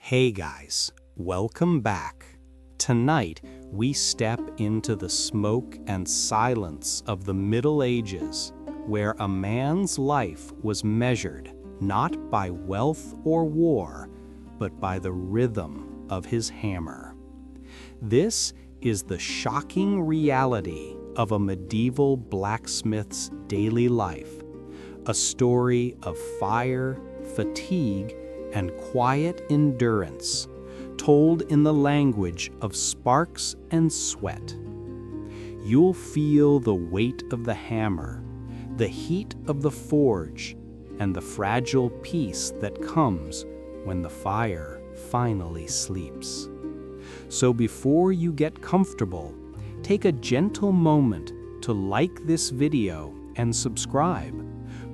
Hey guys, welcome back. Tonight, we step into the smoke and silence of the Middle Ages, where a man's life was measured not by wealth or war, but by the rhythm of his hammer. This is the shocking reality of a medieval blacksmith's daily life, a story of fire, fatigue, and quiet endurance, told in the language of sparks and sweat. You'll feel the weight of the hammer, the heat of the forge, and the fragile peace that comes when the fire finally sleeps. So before you get comfortable, take a gentle moment to like this video and subscribe,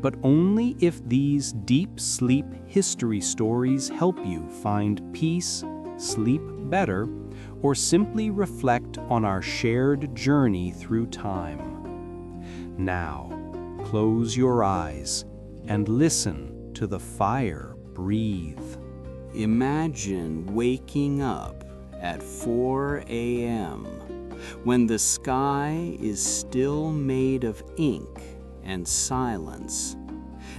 but only if these deep sleep history stories help you find peace, sleep better, or simply reflect on our shared journey through time. Now, close your eyes and listen to the fire breathe. Imagine waking up at 4 a.m. when the sky is still made of ink and silence.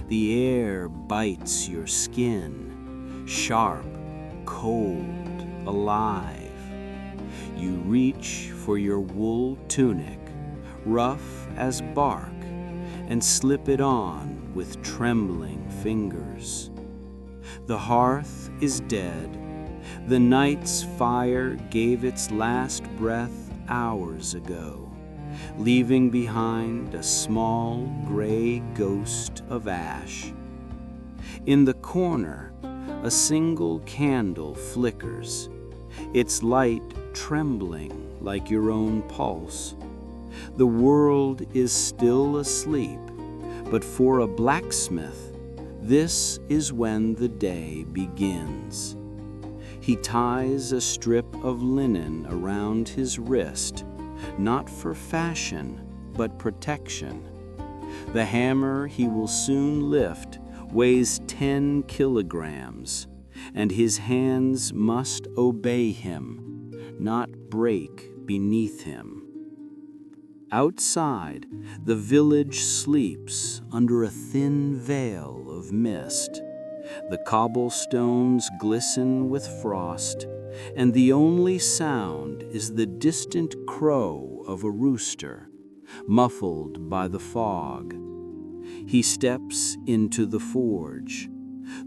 The air bites your skin, sharp, cold, alive. You reach for your wool tunic, rough as bark, and slip it on with trembling fingers. The hearth is dead. The night's fire gave its last breath hours ago, leaving behind a small gray ghost of ash. In the corner, a single candle flickers, its light trembling like your own pulse. The world is still asleep, but for a blacksmith, this is when the day begins. He ties a strip of linen around his wrist, not for fashion, but protection. The hammer he will soon lift weighs 10 kilograms, and his hands must obey him, not break beneath him. Outside, the village sleeps under a thin veil of mist. The cobblestones glisten with frost, and the only sound is the distant crow of a rooster, muffled by the fog. He steps into the forge.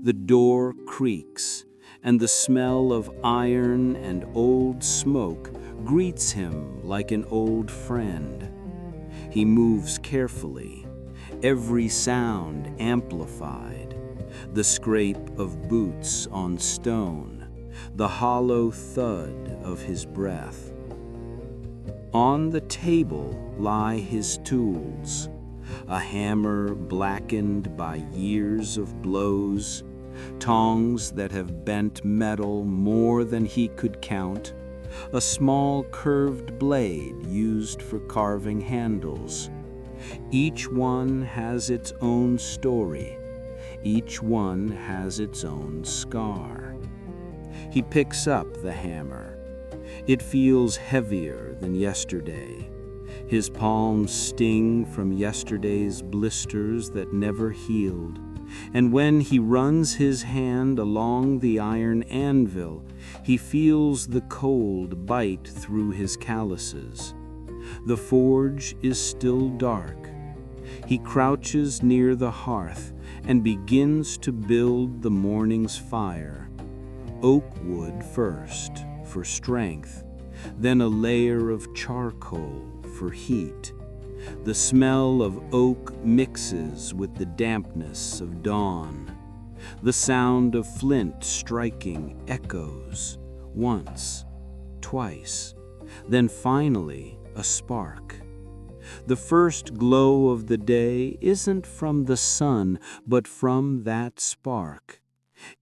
The door creaks, and the smell of iron and old smoke greets him like an old friend. He moves carefully, every sound amplified. The scrape of boots on stone, the hollow thud of his breath. On the table lie his tools, a hammer blackened by years of blows, tongs that have bent metal more than he could count, a small curved blade used for carving handles. Each one has its own story. Each one has its own scar. He picks up the hammer. It feels heavier than yesterday. His palms sting from yesterday's blisters that never healed. And when he runs his hand along the iron anvil, he feels the cold bite through his calluses. The forge is still dark. He crouches near the hearth and begins to build the morning's fire. Oak wood first, for strength, then a layer of charcoal for heat. The smell of oak mixes with the dampness of dawn. The sound of flint striking echoes, once, twice, then finally a spark. The first glow of the day isn't from the sun, but from that spark.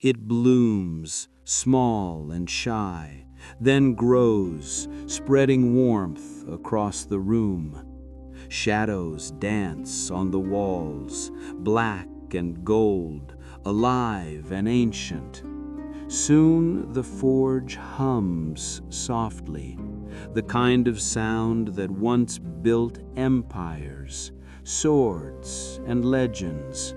It blooms, small and shy, then grows, spreading warmth across the room. Shadows dance on the walls, black and gold, alive and ancient. Soon the forge hums softly, the kind of sound that once built empires, swords, and legends.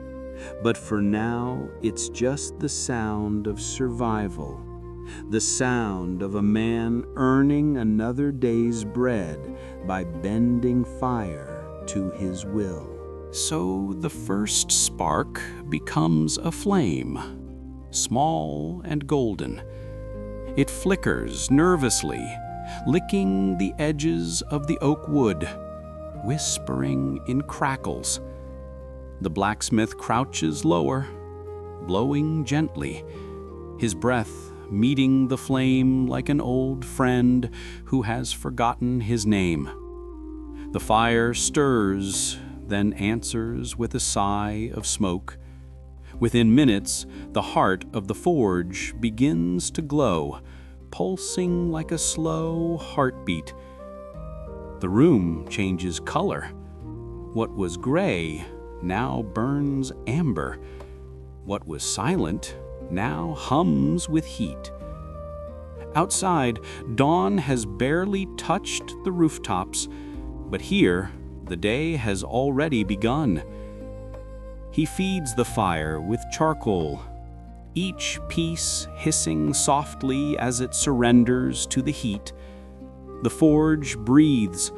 But for now, it's just the sound of survival, the sound of a man earning another day's bread by bending fire to his will. So the first spark becomes a flame, small and golden. It flickers nervously, licking the edges of the oak wood, whispering in crackles. The blacksmith crouches lower, blowing gently, his breath meeting the flame like an old friend who has forgotten his name. The fire stirs, then answers with a sigh of smoke. Within minutes, the heart of the forge begins to glow, pulsing like a slow heartbeat. The room changes color. What was gray now burns amber. What was silent now hums with heat. Outside, dawn has barely touched the rooftops, but here, the day has already begun. He feeds the fire with charcoal, each piece hissing softly as it surrenders to the heat. The forge breathes,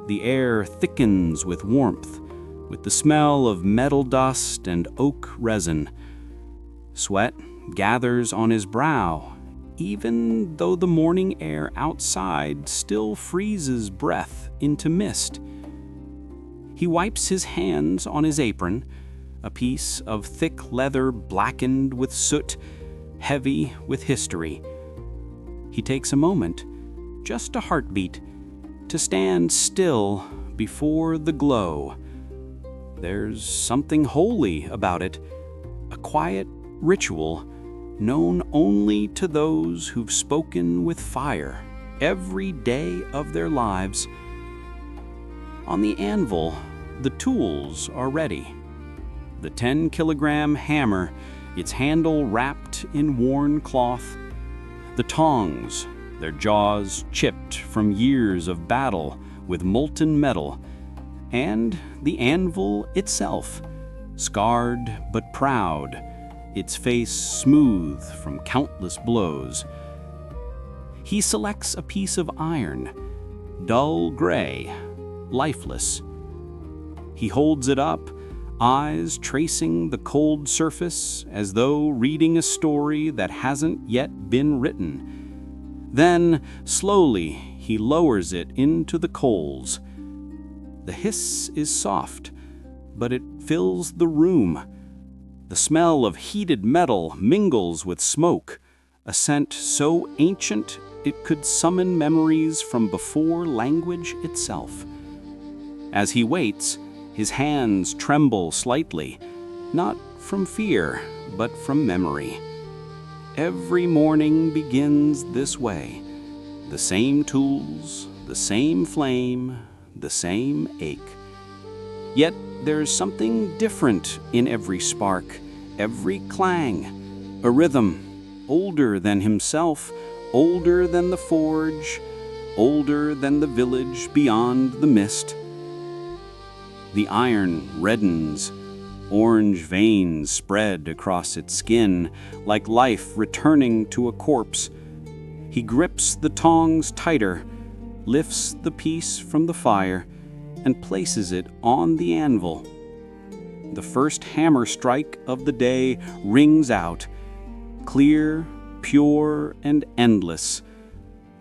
the air thickens with warmth, with the smell of metal dust and oak resin. Sweat gathers on his brow, even though the morning air outside still freezes breath into mist. He wipes his hands on his apron, a piece of thick leather blackened with soot, heavy with history. He takes a moment, just a heartbeat, to stand still before the glow. There's something holy about it, a quiet ritual known only to those who've spoken with fire every day of their lives. On the anvil, the tools are ready. The 10-kilogram hammer, its handle wrapped in worn cloth. The tongs, their jaws chipped from years of battle with molten metal. And the anvil itself, scarred but proud, its face smooth from countless blows. He selects a piece of iron, dull gray, lifeless. He holds it up, eyes tracing the cold surface as though reading a story that hasn't yet been written. Then, slowly, he lowers it into the coals. The hiss is soft, but it fills the room. The smell of heated metal mingles with smoke, a scent so ancient it could summon memories from before language itself. As he waits, his hands tremble slightly, not from fear, but from memory. Every morning begins this way. The same tools, the same flame, the same ache. Yet there's something different in every spark, every clang, a rhythm, older than himself, older than the forge, older than the village beyond the mist. The iron reddens, orange veins spread across its skin, like life returning to a corpse. He grips the tongs tighter, lifts the piece from the fire, and places it on the anvil. The first hammer strike of the day rings out, clear, pure, and endless.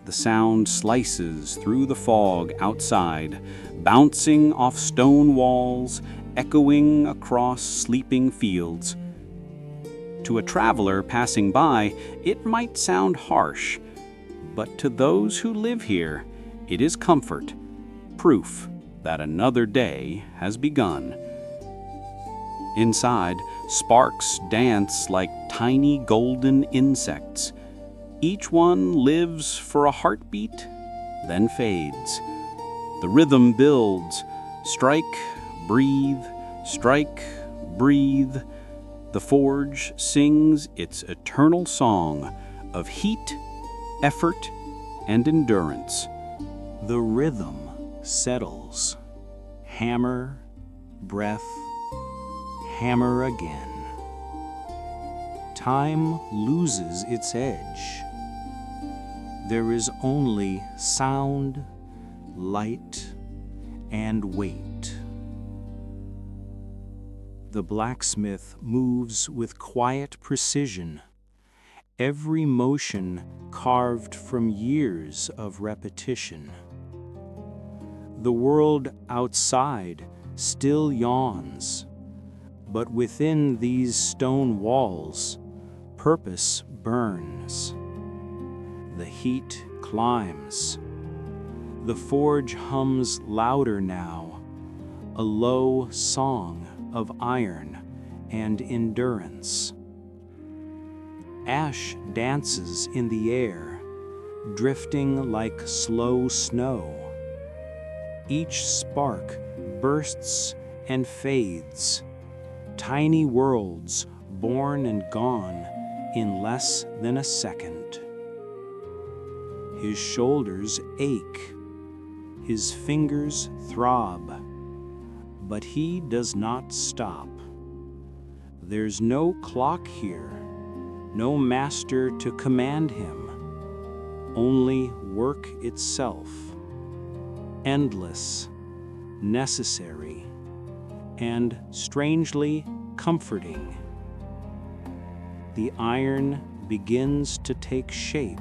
The sound slices through the fog outside, bouncing off stone walls, echoing across sleeping fields. To a traveler passing by, it might sound harsh, but to those who live here, it is comfort, proof that another day has begun. Inside, sparks dance like tiny golden insects. Each one lives for a heartbeat, then fades. The rhythm builds. Strike, breathe, strike, breathe. The forge sings its eternal song, of heat, effort, and endurance. The rhythm settles. Hammer, breath, hammer again. Time loses its edge. There is only sound, light, and weight. The blacksmith moves with quiet precision, every motion carved from years of repetition. The world outside still yawns, but within these stone walls, purpose burns. The heat climbs. The forge hums louder now, a low song of iron and endurance. Ash dances in the air, drifting like slow snow. Each spark bursts and fades, tiny worlds born and gone in less than a second. His shoulders ache, his fingers throb, but he does not stop. There's no clock here, no master to command him, only work itself, endless, necessary, and strangely comforting. The iron begins to take shape.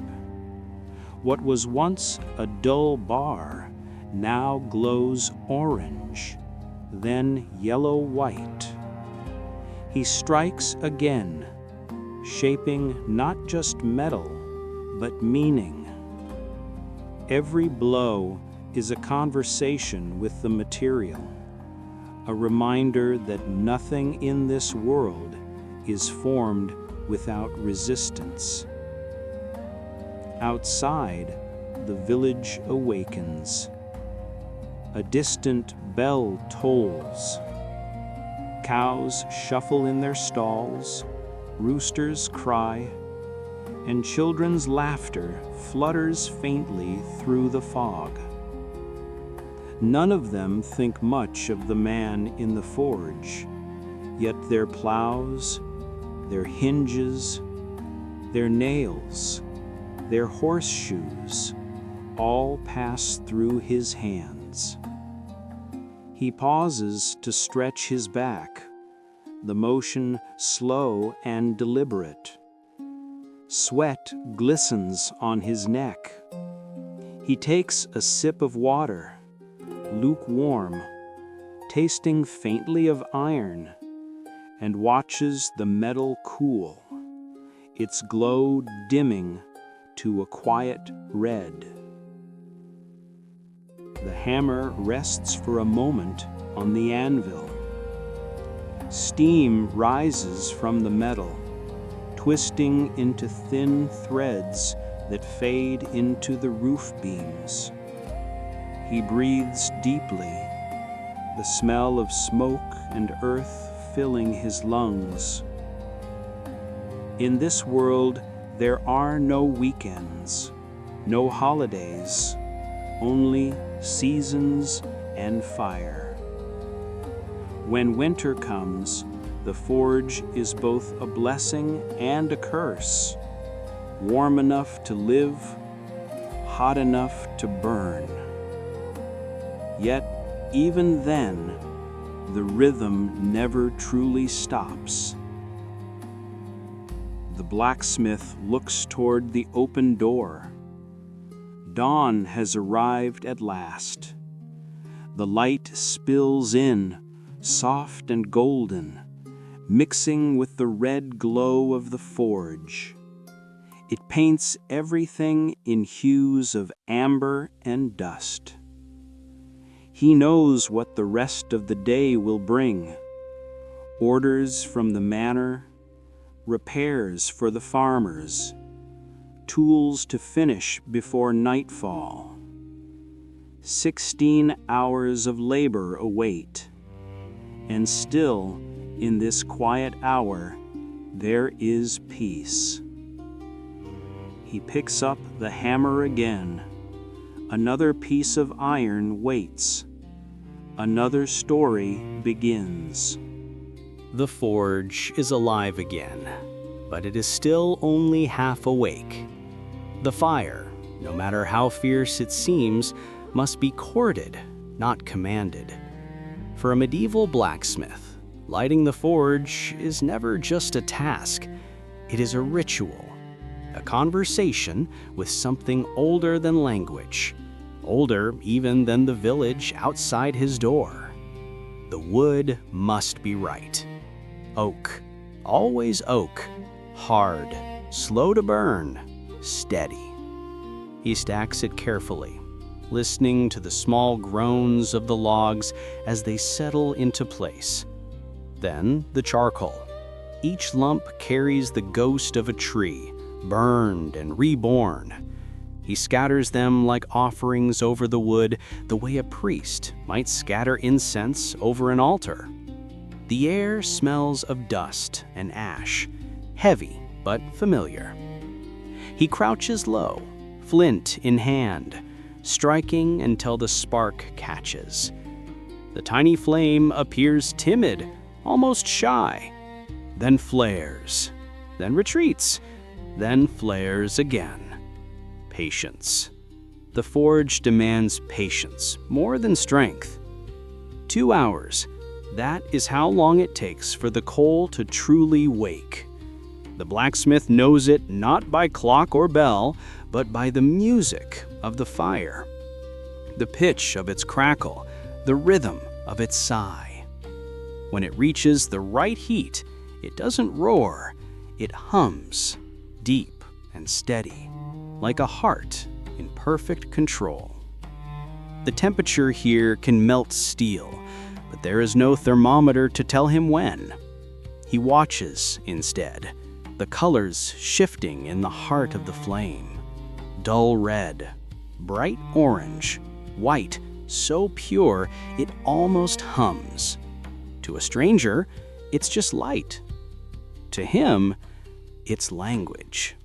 What was once a dull bar now glows orange, then yellow-white. He strikes again, shaping not just metal, but meaning. Every blow is a conversation with the material, a reminder that nothing in this world is formed without resistance. Outside, the village awakens. A distant bell tolls. Cows shuffle in their stalls, roosters cry, and children's laughter flutters faintly through the fog. None of them think much of the man in the forge, yet their plows, their hinges, their nails, their horseshoes, all pass through his hands. He pauses to stretch his back, the motion slow and deliberate. Sweat glistens on his neck. He takes a sip of water, lukewarm, tasting faintly of iron, and watches the metal cool, its glow dimming to a quiet red. The hammer rests for a moment on the anvil. Steam rises from the metal, twisting into thin threads that fade into the roof beams. He breathes deeply, the smell of smoke and earth filling his lungs. In this world, there are no weekends, no holidays, only seasons and fire. When winter comes, the forge is both a blessing and a curse, warm enough to live, hot enough to burn. Yet, even then, the rhythm never truly stops. The blacksmith looks toward the open door. Dawn has arrived at last. The light spills in, soft and golden, mixing with the red glow of the forge. It paints everything in hues of amber and dust. He knows what the rest of the day will bring. Orders from the manor, repairs for the farmers, tools to finish before nightfall. 16 hours of labor await, and still, in this quiet hour, there is peace. he picks up the hammer again. Another piece of iron waits. Another story begins. The forge is alive again, but it is still only half awake. The fire, no matter how fierce it seems, must be courted, not commanded. For a medieval blacksmith, lighting the forge is never just a task. It is a ritual, a conversation with something older than language, older even than the village outside his door. The wood must be right. Oak, always oak, hard, slow to burn, steady. He stacks it carefully, listening to the small groans of the logs as they settle into place. Then the charcoal. Each lump carries the ghost of a tree, burned and reborn. He scatters them like offerings over the wood, the way a priest might scatter incense over an altar. The air smells of dust and ash, heavy but familiar. He crouches low, flint in hand, striking until the spark catches. The tiny flame appears timid, almost shy, then flares, then retreats, then flares again. Patience. The forge demands patience, more than strength. 2 hours. That is how long it takes for the coal to truly wake. The blacksmith knows it not by clock or bell, but by the music of the fire, the pitch of its crackle, the rhythm of its sigh. When it reaches the right heat, it doesn't roar, it hums, deep and steady, like a heart in perfect control. The temperature here can melt steel, but there is no thermometer to tell him when. He watches instead, the colors shifting in the heart of the flame. Dull red, bright orange, white, so pure it almost hums. To a stranger, it's just light. To him, it's language.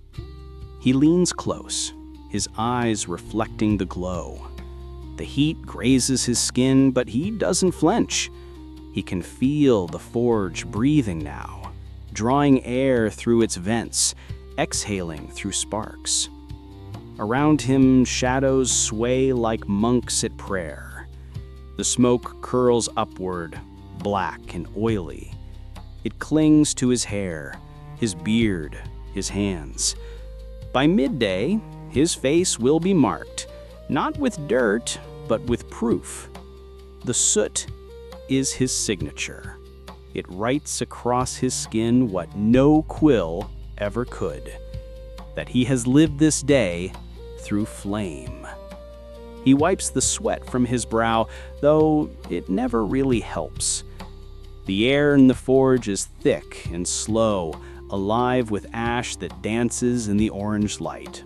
He leans close, his eyes reflecting the glow. The heat grazes his skin, but he doesn't flinch. He can feel the forge breathing now, drawing air through its vents, exhaling through sparks. Around him, shadows sway like monks at prayer. The smoke curls upward, black and oily. It clings to his hair, his beard, his hands. By midday, his face will be marked, not with dirt, but with proof. The soot is his signature. It writes across his skin what no quill ever could, that he has lived this day through flame. He wipes the sweat from his brow, though it never really helps. The air in the forge is thick and slow, alive with ash that dances in the orange light.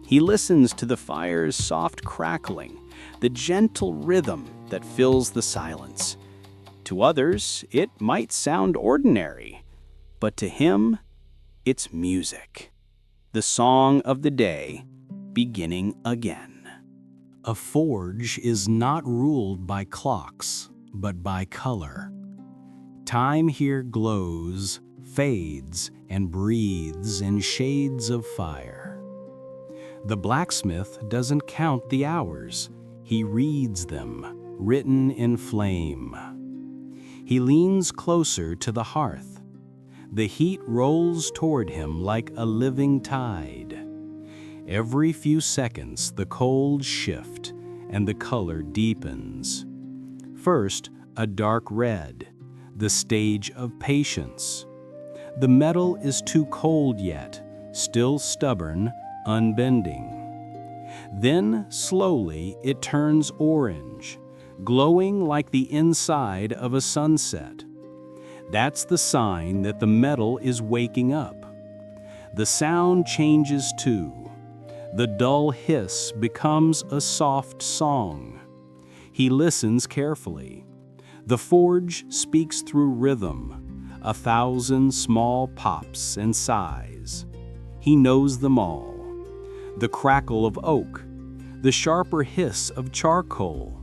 He listens to the fire's soft crackling, the gentle rhythm that fills the silence. To others, it might sound ordinary, but to him, it's music. The song of the day, beginning again. A forge is not ruled by clocks, but by color. Time here glows, fades, and breathes in shades of fire. The blacksmith doesn't count the hours. He reads them, written in flame. He leans closer to the hearth. The heat rolls toward him like a living tide. Every few seconds, the coals shift, and the color deepens. First, a dark red, the stage of patience. The metal is too cold yet, still stubborn, unbending. Then, slowly, it turns orange, glowing like the inside of a sunset. That's the sign that the metal is waking up. The sound changes too. The dull hiss becomes a soft song. He listens carefully. The forge speaks through rhythm, 1,000 small pops and sighs. He knows them all. the crackle of oak, the sharper hiss of charcoal,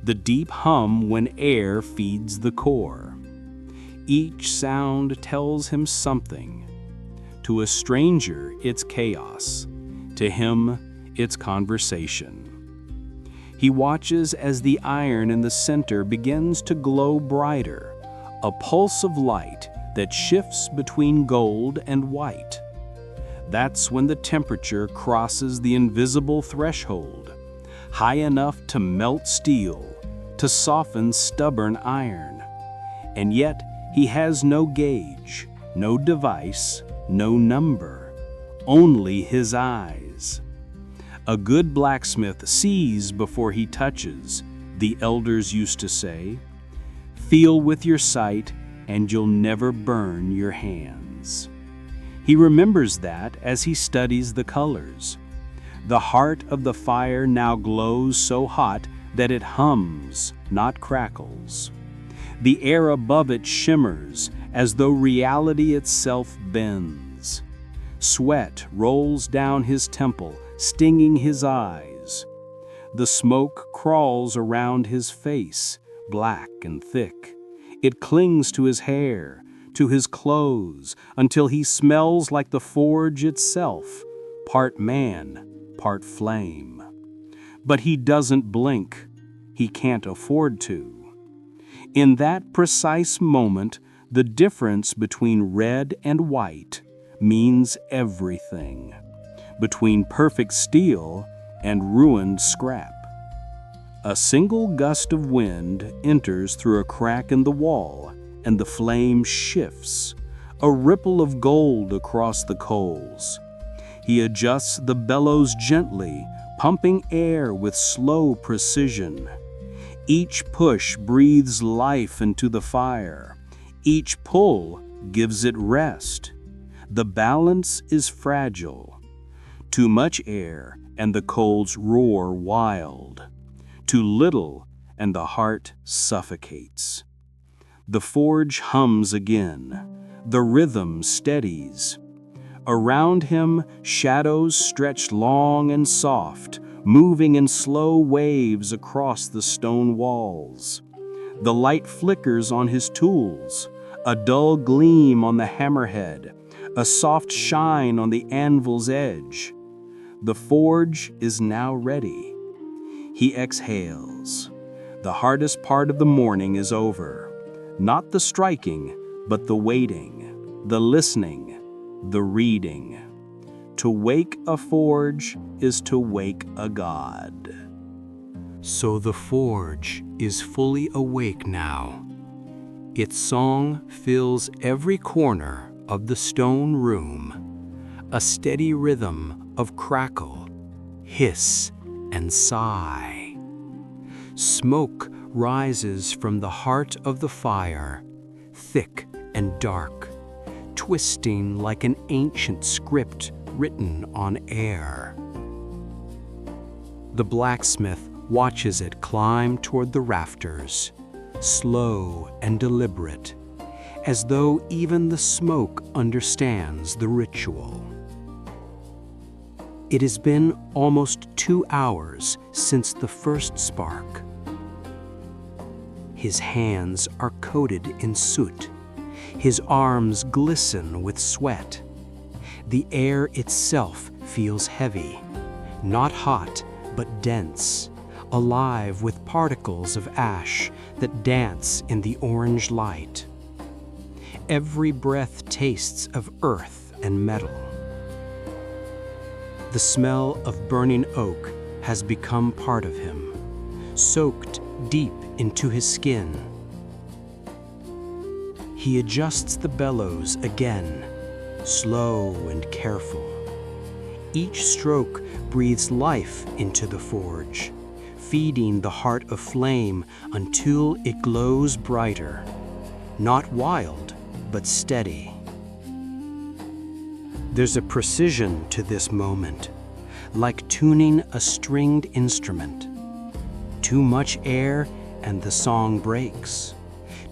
the deep hum when air feeds the core. Each sound tells him something. To a stranger, it's chaos. To him, it's conversation. He watches as the iron in the center begins to glow brighter, a pulse of light that shifts between gold and white. That's when the temperature crosses the invisible threshold, high enough to melt steel, to soften stubborn iron. And yet, he has no gauge, no device, no number, only his eyes. A good blacksmith sees before he touches, the elders used to say. Feel with your sight, and you'll never burn your hands. He remembers that as he studies the colors. The heart of the fire now glows so hot that it hums, not crackles. The air above it shimmers as though reality itself bends. Sweat rolls down his temple, stinging his eyes. The smoke crawls around his face, black and thick. It clings to his hair, to his clothes, until he smells like the forge itself, part man, part flame. But he doesn't blink. He can't afford to. In that precise moment, the difference between red and white means everything. Between perfect steel and ruined scrap. A single gust of wind enters through a crack in the wall, and the flame shifts, a ripple of gold across the coals. He adjusts the bellows gently, pumping air with slow precision. Each push breathes life into the fire. Each pull gives it rest. The balance is fragile. Too much air, and the coals roar wild. Too little, and the heart suffocates. The forge hums again. The rhythm steadies. Around him, shadows stretch long and soft, moving in slow waves across the stone walls. The light flickers on his tools, a dull gleam on the hammerhead, a soft shine on the anvil's edge. The forge is now ready. He exhales. The hardest part of the morning is over. Not the striking, but the waiting, the listening, the reading. To wake a forge is to wake a god. So the forge is fully awake now. Its song fills every corner of the stone room, a steady rhythm of crackle, hiss, and sigh. Smoke rises from the heart of the fire, thick and dark, twisting like an ancient script written on air. The blacksmith watches it climb toward the rafters, slow and deliberate, as though even the smoke understands the ritual. It has been almost 2 hours since the first spark. His hands are coated in soot. His arms glisten with sweat. The air itself feels heavy, not hot, but dense, alive with particles of ash that dance in the orange light. Every breath tastes of earth and metal. The smell of burning oak has become part of him, soaked deep into his skin. He adjusts the bellows again, slow and careful. Each stroke breathes life into the forge, feeding the heart of flame until it glows brighter, not wild, but steady. There's a precision to this moment, like tuning a stringed instrument. Too much air and the song breaks.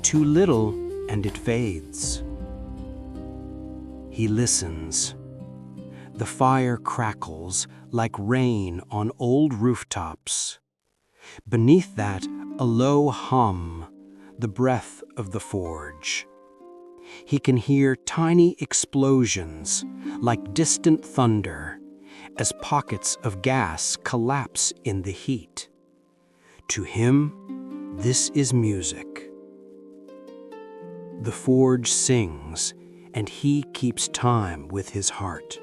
Too little and it fades. He listens. The fire crackles like rain on old rooftops. Beneath that, a low hum, the breath of the forge. He can hear tiny explosions like distant thunder as pockets of gas collapse in the heat. To him, this is music. The forge sings, and he keeps time with his heart.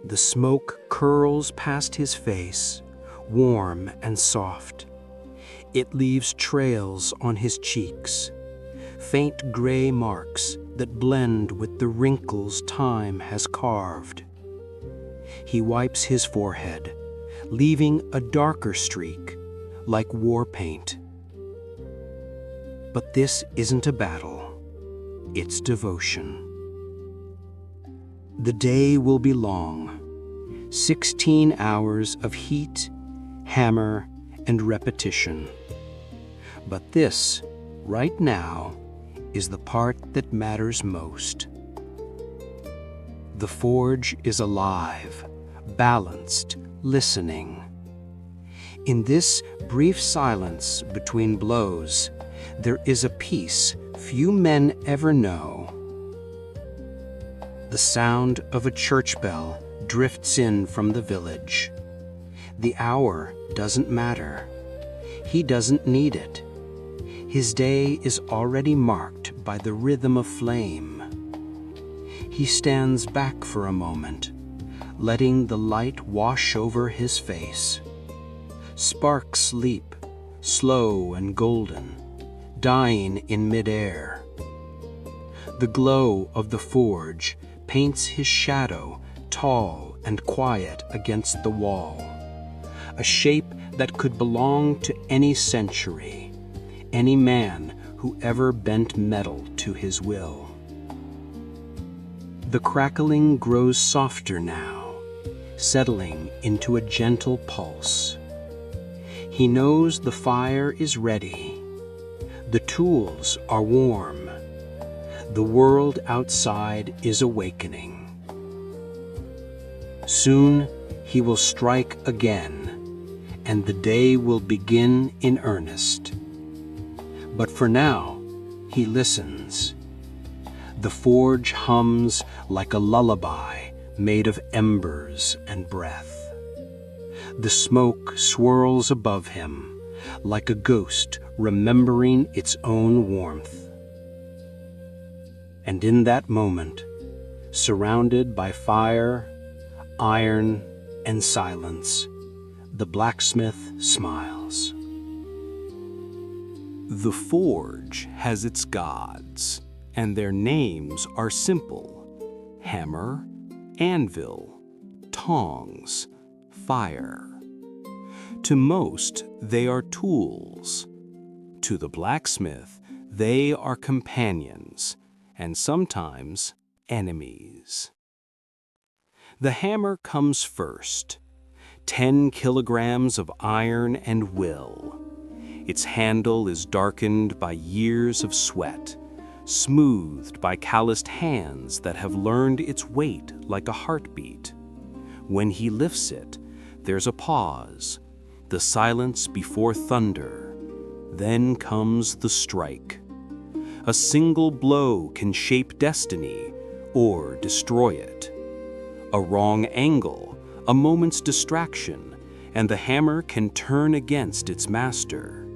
The smoke curls past his face, warm and soft. It leaves trails on his cheeks, faint gray marks that blend with the wrinkles time has carved. He wipes his forehead, leaving a darker streak, like war paint. But this isn't a battle, it's devotion. The day will be long, 16 hours of heat, hammer, and repetition. But this, right now, is the part that matters most. The forge is alive, balanced, listening. In this brief silence between blows, there is a peace few men ever know. The sound of a church bell drifts in from the village. The hour doesn't matter. He doesn't need it. His day is already marked by the rhythm of flame. He stands back for a moment, letting the light wash over his face. Sparks leap, slow and golden, dying in midair. The glow of the forge paints his shadow tall and quiet against the wall, a shape that could belong to any century, any man who ever bent metal to his will. The crackling grows softer now, settling into a gentle pulse. He knows the fire is ready. The tools are warm. The world outside is awakening. Soon he will strike again, and the day will begin in earnest. But for now, he listens. The forge hums like a lullaby made of embers and breath. The smoke swirls above him like a ghost remembering its own warmth. And in that moment, surrounded by fire, iron, and silence, the blacksmith smiles. The forge has its gods, and their names are simple: hammer, anvil, tongs, fire. To most, they are tools. To the blacksmith, they are companions, and sometimes enemies. The hammer comes first, 10 kilograms of iron and will. Its handle is darkened by years of sweat, smoothed by calloused hands that have learned its weight like a heartbeat. When he lifts it, there's a pause, the silence before thunder. Then comes the strike. A single blow can shape destiny or destroy it. A wrong angle, a moment's distraction, and the hammer can turn against its master.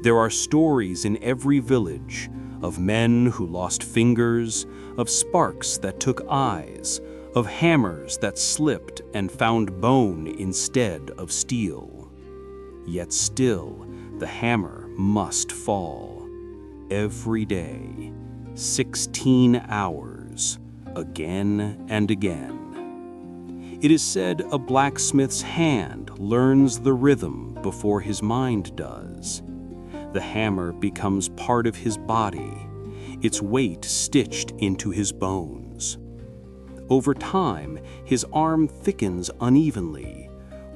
There are stories in every village of men who lost fingers, of sparks that took eyes, of hammers that slipped and found bone instead of steel. Yet still, the hammer must fall. Every day, 16 hours, again and again. It is said a blacksmith's hand learns the rhythm before his mind does. The hammer becomes part of his body, its weight stitched into his bones. Over time, his arm thickens unevenly,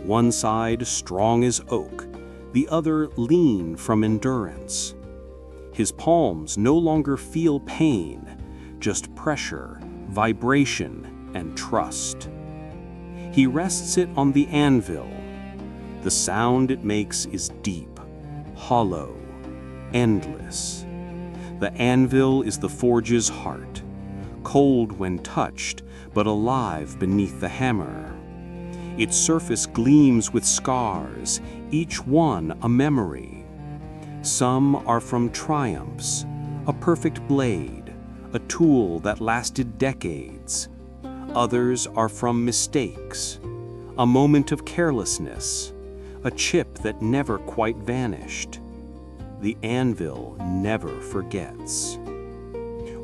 one side strong as oak, the other lean from endurance. His palms no longer feel pain, just pressure, vibration, and trust. He rests it on the anvil. The sound it makes is deep, hollow, endless. The anvil is the forge's heart, cold when touched, but alive beneath the hammer. Its surface gleams with scars, each one a memory. Some are from triumphs, a perfect blade, a tool that lasted decades. Others are from mistakes, a moment of carelessness, a chip that never quite vanished. The anvil never forgets.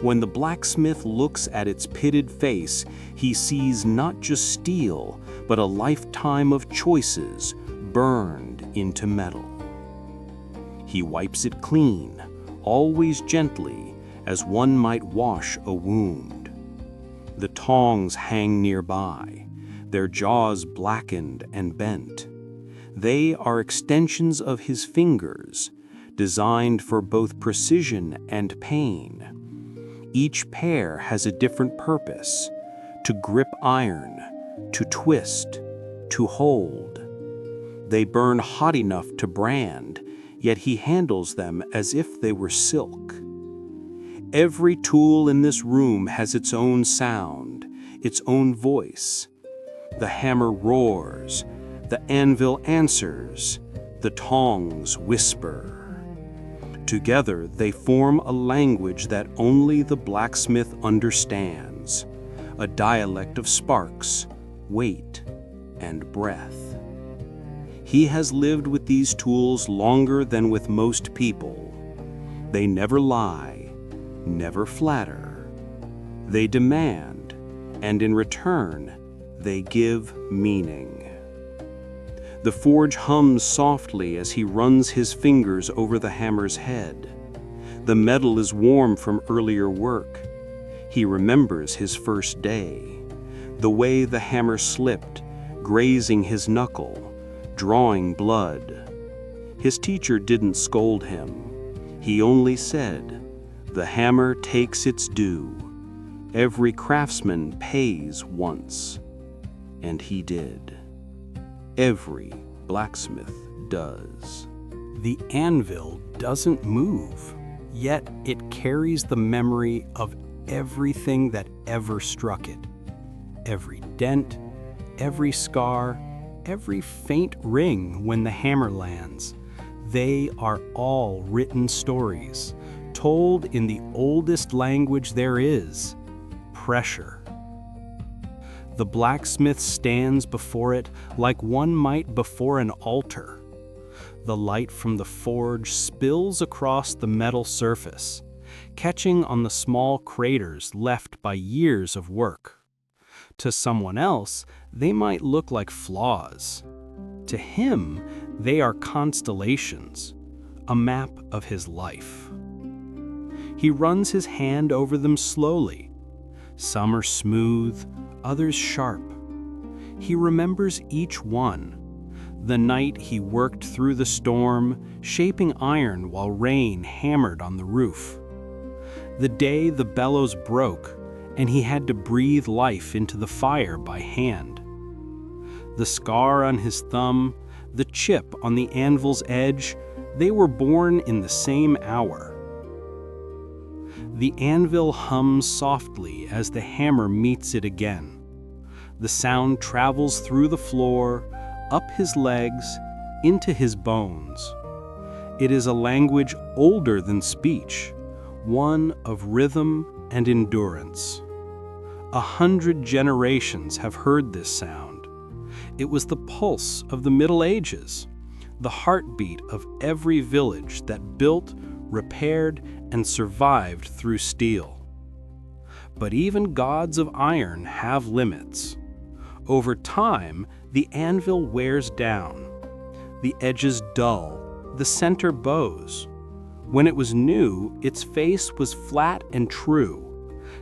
When the blacksmith looks at its pitted face, he sees not just steel, but a lifetime of choices burned into metal. He wipes it clean, always gently, as one might wash a wound. The tongs hang nearby, their jaws blackened and bent. They are extensions of his fingers, designed for both precision and pain. Each pair has a different purpose: to grip iron, to twist, to hold. They burn hot enough to brand, yet he handles them as if they were silk. Every tool in this room has its own sound, its own voice. The hammer roars, the anvil answers, the tongs whisper. Together they form a language that only the blacksmith understands, a dialect of sparks, weight, and breath. He has lived with these tools longer than with most people. They never lie, never flatter. They demand, and in return, they give meaning. The forge hums softly as he runs his fingers over the hammer's head. The metal is warm from earlier work. He remembers his first day, the way the hammer slipped, grazing his knuckle, drawing blood. His teacher didn't scold him. He only said, "The hammer takes its due. Every craftsman pays once." And he did. Every blacksmith does. The anvil doesn't move, yet it carries the memory of everything that ever struck it. Every dent, every scar, every faint ring when the hammer lands. They are all written stories, told in the oldest language there is, pressure. The blacksmith stands before it like one might before an altar. The light from the forge spills across the metal surface, catching on the small craters left by years of work. To someone else, they might look like flaws. To him, they are constellations, a map of his life. He runs his hand over them slowly. Some are smooth, others sharp. He remembers each one. The night he worked through the storm, shaping iron while rain hammered on the roof. The day the bellows broke, and he had to breathe life into the fire by hand. The scar on his thumb, the chip on the anvil's edge, they were born in the same hour. The anvil hums softly as the hammer meets it again. The sound travels through the floor, up his legs, into his bones. It is a language older than speech, one of rhythm and endurance. 100 generations have heard this sound. It was the pulse of the Middle Ages, the heartbeat of every village that built, repaired, and survived through steel. But even gods of iron have limits. Over time, the anvil wears down. The edges dull, the center bows. When it was new, its face was flat and true.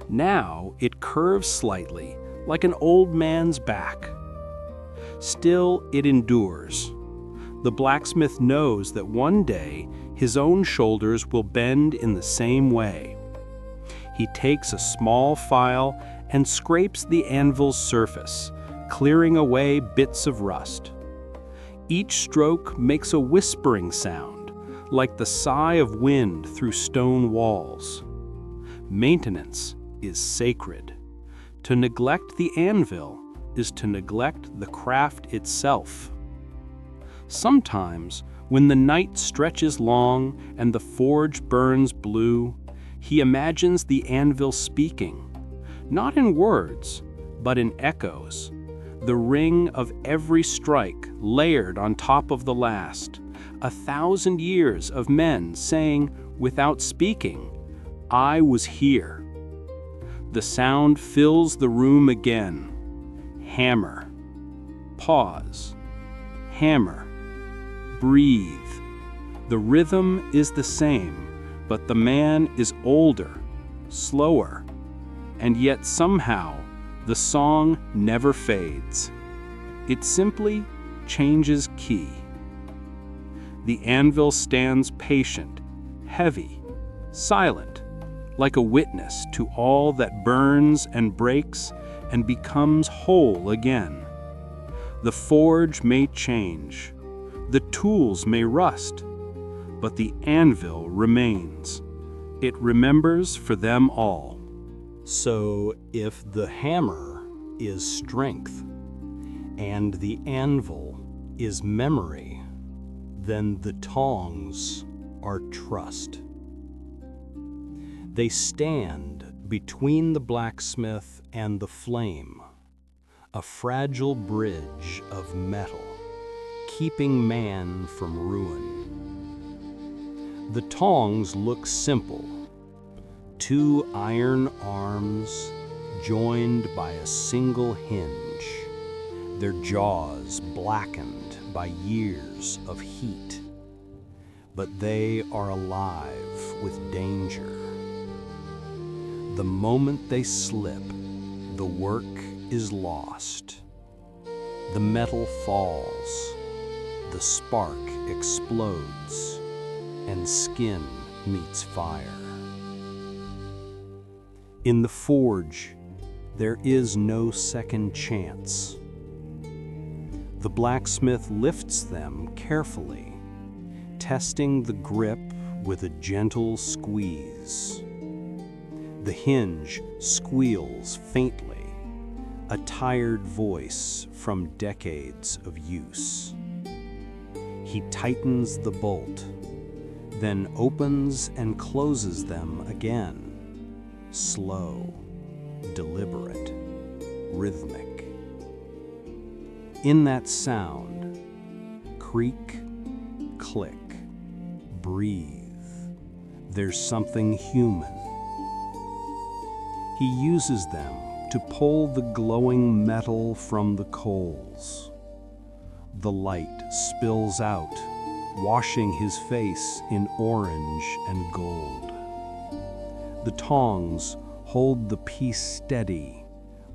Now it curves slightly, like an old man's back. Still, it endures. The blacksmith knows that one day his own shoulders will bend in the same way. He takes a small file and scrapes the anvil's surface, clearing away bits of rust. Each stroke makes a whispering sound, like the sigh of wind through stone walls. Maintenance is sacred. To neglect the anvil is to neglect the craft itself. Sometimes, when the night stretches long and the forge burns blue, he imagines the anvil speaking, not in words, but in echoes, the ring of every strike layered on top of the last, 1,000 years of men saying, without speaking, "I was here." The sound fills the room again. Hammer. Pause. Hammer. Breathe. The rhythm is the same, but the man is older, slower, and yet somehow the song never fades. It simply changes key. The anvil stands patient, heavy, silent, like a witness to all that burns and breaks and becomes whole again. The forge may change, the tools may rust, but the anvil remains. It remembers for them all. So if the hammer is strength and the anvil is memory, then the tongs are trust. They stand between the blacksmith and the flame, a fragile bridge of metal, keeping man from ruin. The tongs look simple, two iron arms joined by a single hinge, their jaws blackened by years of heat. But they are alive with danger. The moment they slip, the work is lost. The metal falls, the spark explodes, and skin meets fire. In the forge, there is no second chance. The blacksmith lifts them carefully, testing the grip with a gentle squeeze. The hinge squeals faintly, a tired voice from decades of use. He tightens the bolt, then opens and closes them again. Slow, deliberate, rhythmic. In that sound, creak, click, breathe, there's something human. He uses them to pull the glowing metal from the coals. The light spills out, washing his face in orange and gold. The tongs hold the piece steady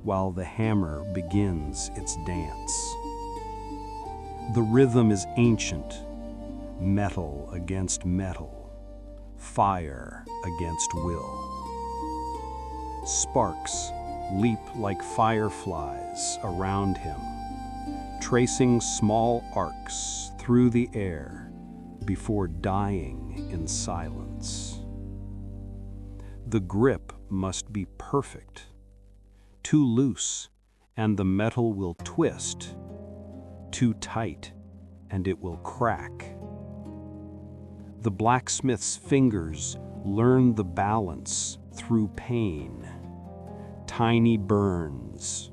while the hammer begins its dance. The rhythm is ancient, metal against metal, fire against will. Sparks leap like fireflies around him, tracing small arcs through the air before dying in silence. The grip must be perfect. Too loose, and the metal will twist. Too tight, and it will crack. The blacksmith's fingers learn the balance through pain. Tiny burns,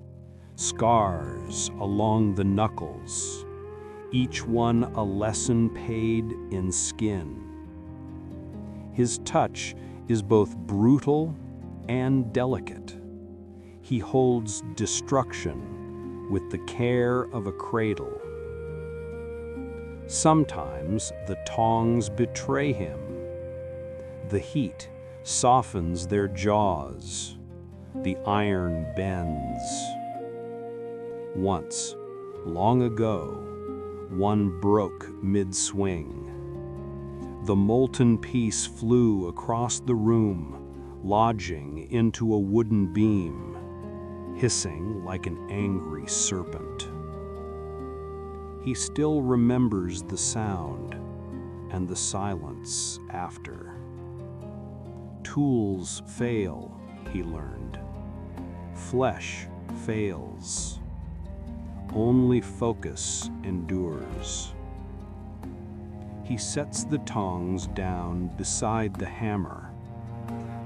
scars along the knuckles, each one a lesson paid in skin. His touch is both brutal and delicate. He holds destruction with the care of a cradle. Sometimes the tongs betray him. The heat softens their jaws. The iron bends. Once, long ago, one broke mid-swing. The molten piece flew across the room, lodging into a wooden beam. hissing like an angry serpent. He still remembers the sound and the silence after. Tools fail, he learned. Flesh fails. Only focus endures. He sets the tongs down beside the hammer.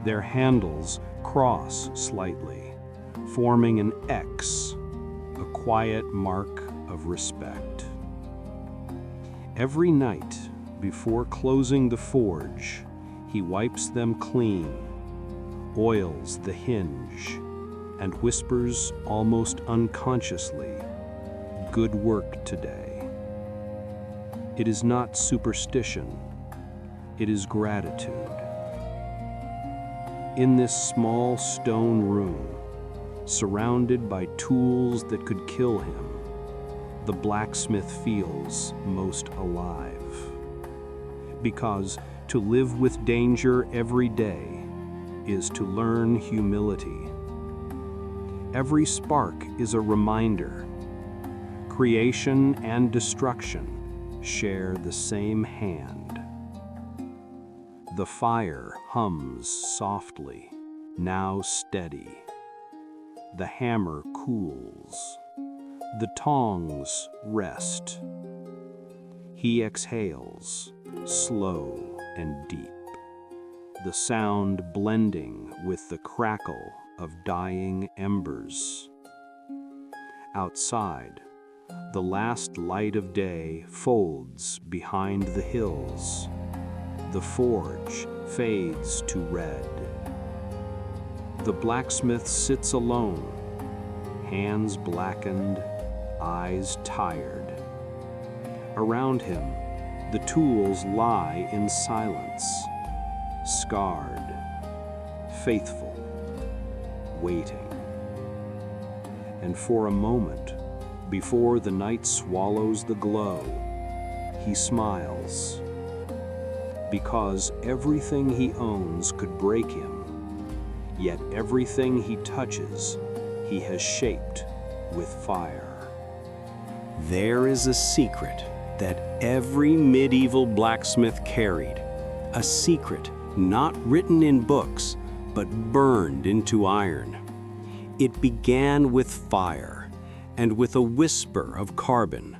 Their handles cross slightly, forming an X, a quiet mark of respect. Every night, before closing the forge, he wipes them clean, oils the hinge, and whispers almost unconsciously, "Good work today." It is not superstition, it is gratitude. In this small stone room, surrounded by tools that could kill him, the blacksmith feels most alive. Because to live with danger every day is to learn humility. Every spark is a reminder. Creation and destruction share the same hand. The fire hums softly, now steady. The hammer cools. The tongs rest. He exhales, slow and deep, the sound blending with the crackle of dying embers. Outside, the last light of day folds behind the hills. The forge fades to red. The blacksmith sits alone, hands blackened, eyes tired. Around him, the tools lie in silence, scarred, faithful, waiting. And for a moment, before the night swallows the glow, he smiles. Because everything he owns could break him, yet everything he touches, he has shaped with fire. There is a secret that every medieval blacksmith carried, a secret not written in books, but burned into iron. It began with fire and with a whisper of carbon.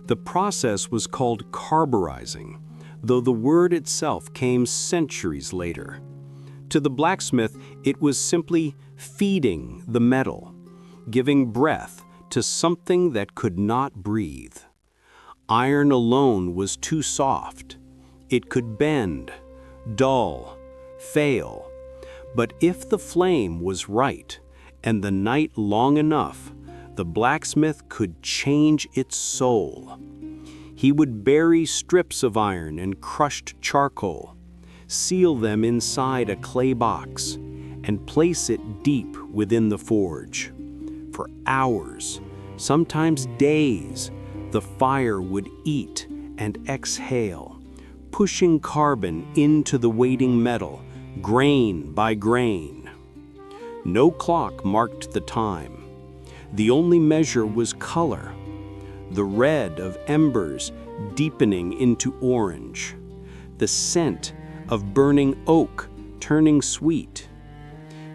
The process was called carburizing, though the word itself came centuries later. To the blacksmith, it was simply feeding the metal, giving breath to something that could not breathe. Iron alone was too soft. It could bend, dull, fail. But if the flame was right and the night long enough, the blacksmith could change its soul. He would bury strips of iron and crushed charcoal, seal them inside a clay box, and place it deep within the forge. For hours, sometimes days, the fire would eat and exhale, pushing carbon into the waiting metal, grain by grain. No clock marked the time. The only measure was color, the red of embers deepening into orange, the scent of burning oak turning sweet.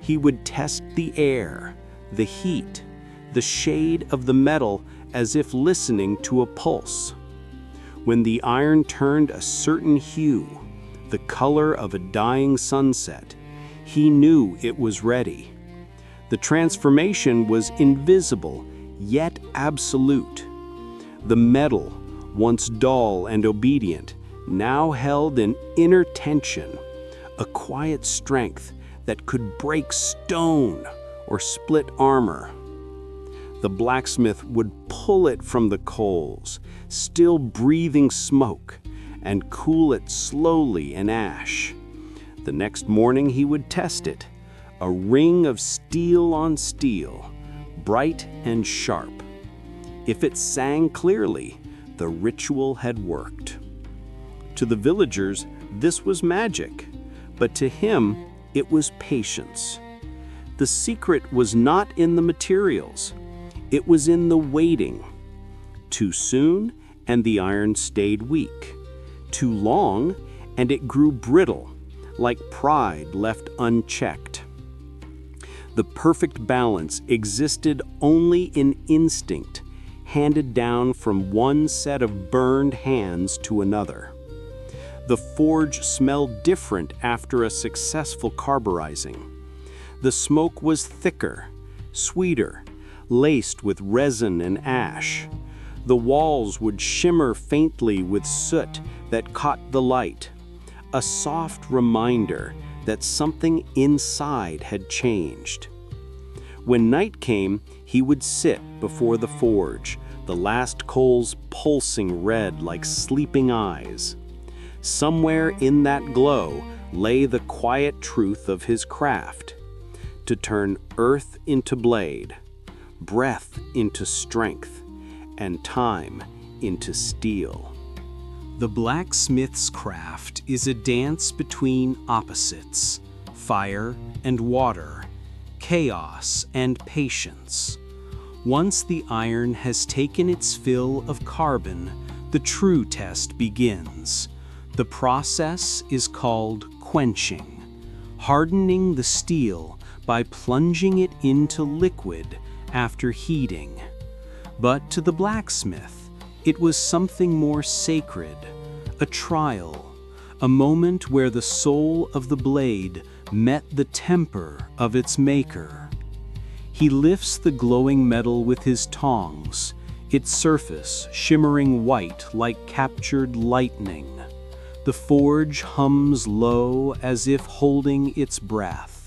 He would test the air, the heat, the shade of the metal as if listening to a pulse. When the iron turned a certain hue, the color of a dying sunset, he knew it was ready. The transformation was invisible, yet absolute. The metal, once dull and obedient, now held an inner tension, a quiet strength that could break stone or split armor. The blacksmith would pull it from the coals, still breathing smoke, and cool it slowly in ash. The next morning he would test it, a ring of steel on steel, bright and sharp. If it sang clearly, the ritual had worked. To the villagers, this was magic, but to him, it was patience. The the secret was not in the materials. It was in the waiting. Too soon, and the iron stayed weak. Too long, and it grew brittle, like pride left unchecked. The perfect balance existed only in instinct, handed down from one set of burned hands to another. The forge smelled different after a successful carburizing. The smoke was thicker, sweeter, laced with resin and ash. The walls would shimmer faintly with soot that caught the light, a soft reminder that something inside had changed. When night came, he would sit before the forge, the last coals pulsing red like sleeping eyes. Somewhere in that glow lay the quiet truth of his craft: to turn earth into blade, breath into strength, and time into steel. The blacksmith's craft is a dance between opposites: fire and water, chaos and patience. Once the iron has taken its fill of carbon, the true test begins. The process is called quenching, hardening the steel by plunging it into liquid after heating. But to the blacksmith, it was something more sacred, a trial, a moment where the soul of the blade met the temper of its maker. He lifts the glowing metal with his tongs, its surface shimmering white like captured lightning. The forge hums low as if holding its breath.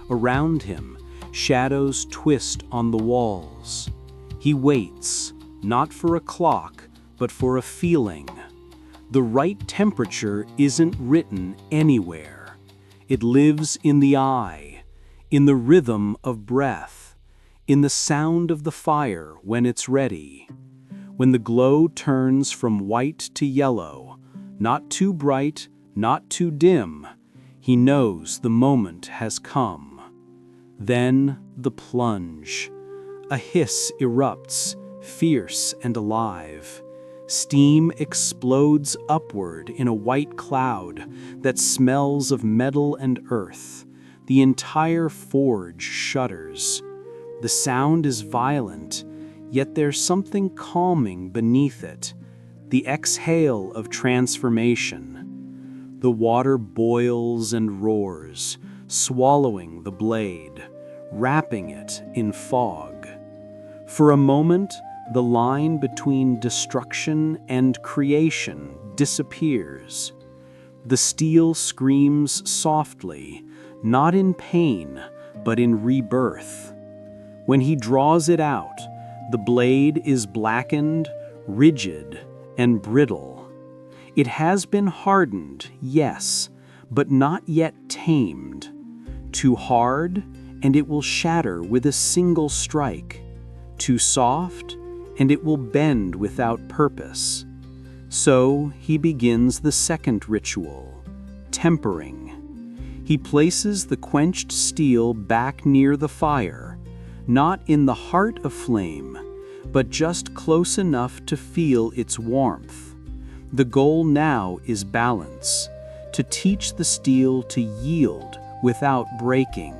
Around him, shadows twist on the walls. He waits, not for a clock, but for a feeling. The right temperature isn't written anywhere. It lives in the eye, in the rhythm of breath, in the sound of the fire when it's ready. When the glow turns from white to yellow, not too bright, not too dim, he knows the moment has come. Then the plunge. A hiss erupts, fierce and alive. Steam explodes upward in a white cloud that smells of metal and earth. The entire forge shudders. The sound is violent, yet there's something calming beneath it. The exhale of transformation. The water boils and roars, swallowing the blade, wrapping it in fog. For a moment, the line between destruction and creation disappears. The steel screams softly, not in pain, but in rebirth. When he draws it out, the blade is blackened, rigid, and brittle. It has been hardened, yes, but not yet tamed. Too hard, and it will shatter with a single strike. Too soft, and it will bend without purpose. So he begins the second ritual, tempering. He places the quenched steel back near the fire, not in the heart of flame, but just close enough to feel its warmth. The goal now is balance, to teach the steel to yield without breaking.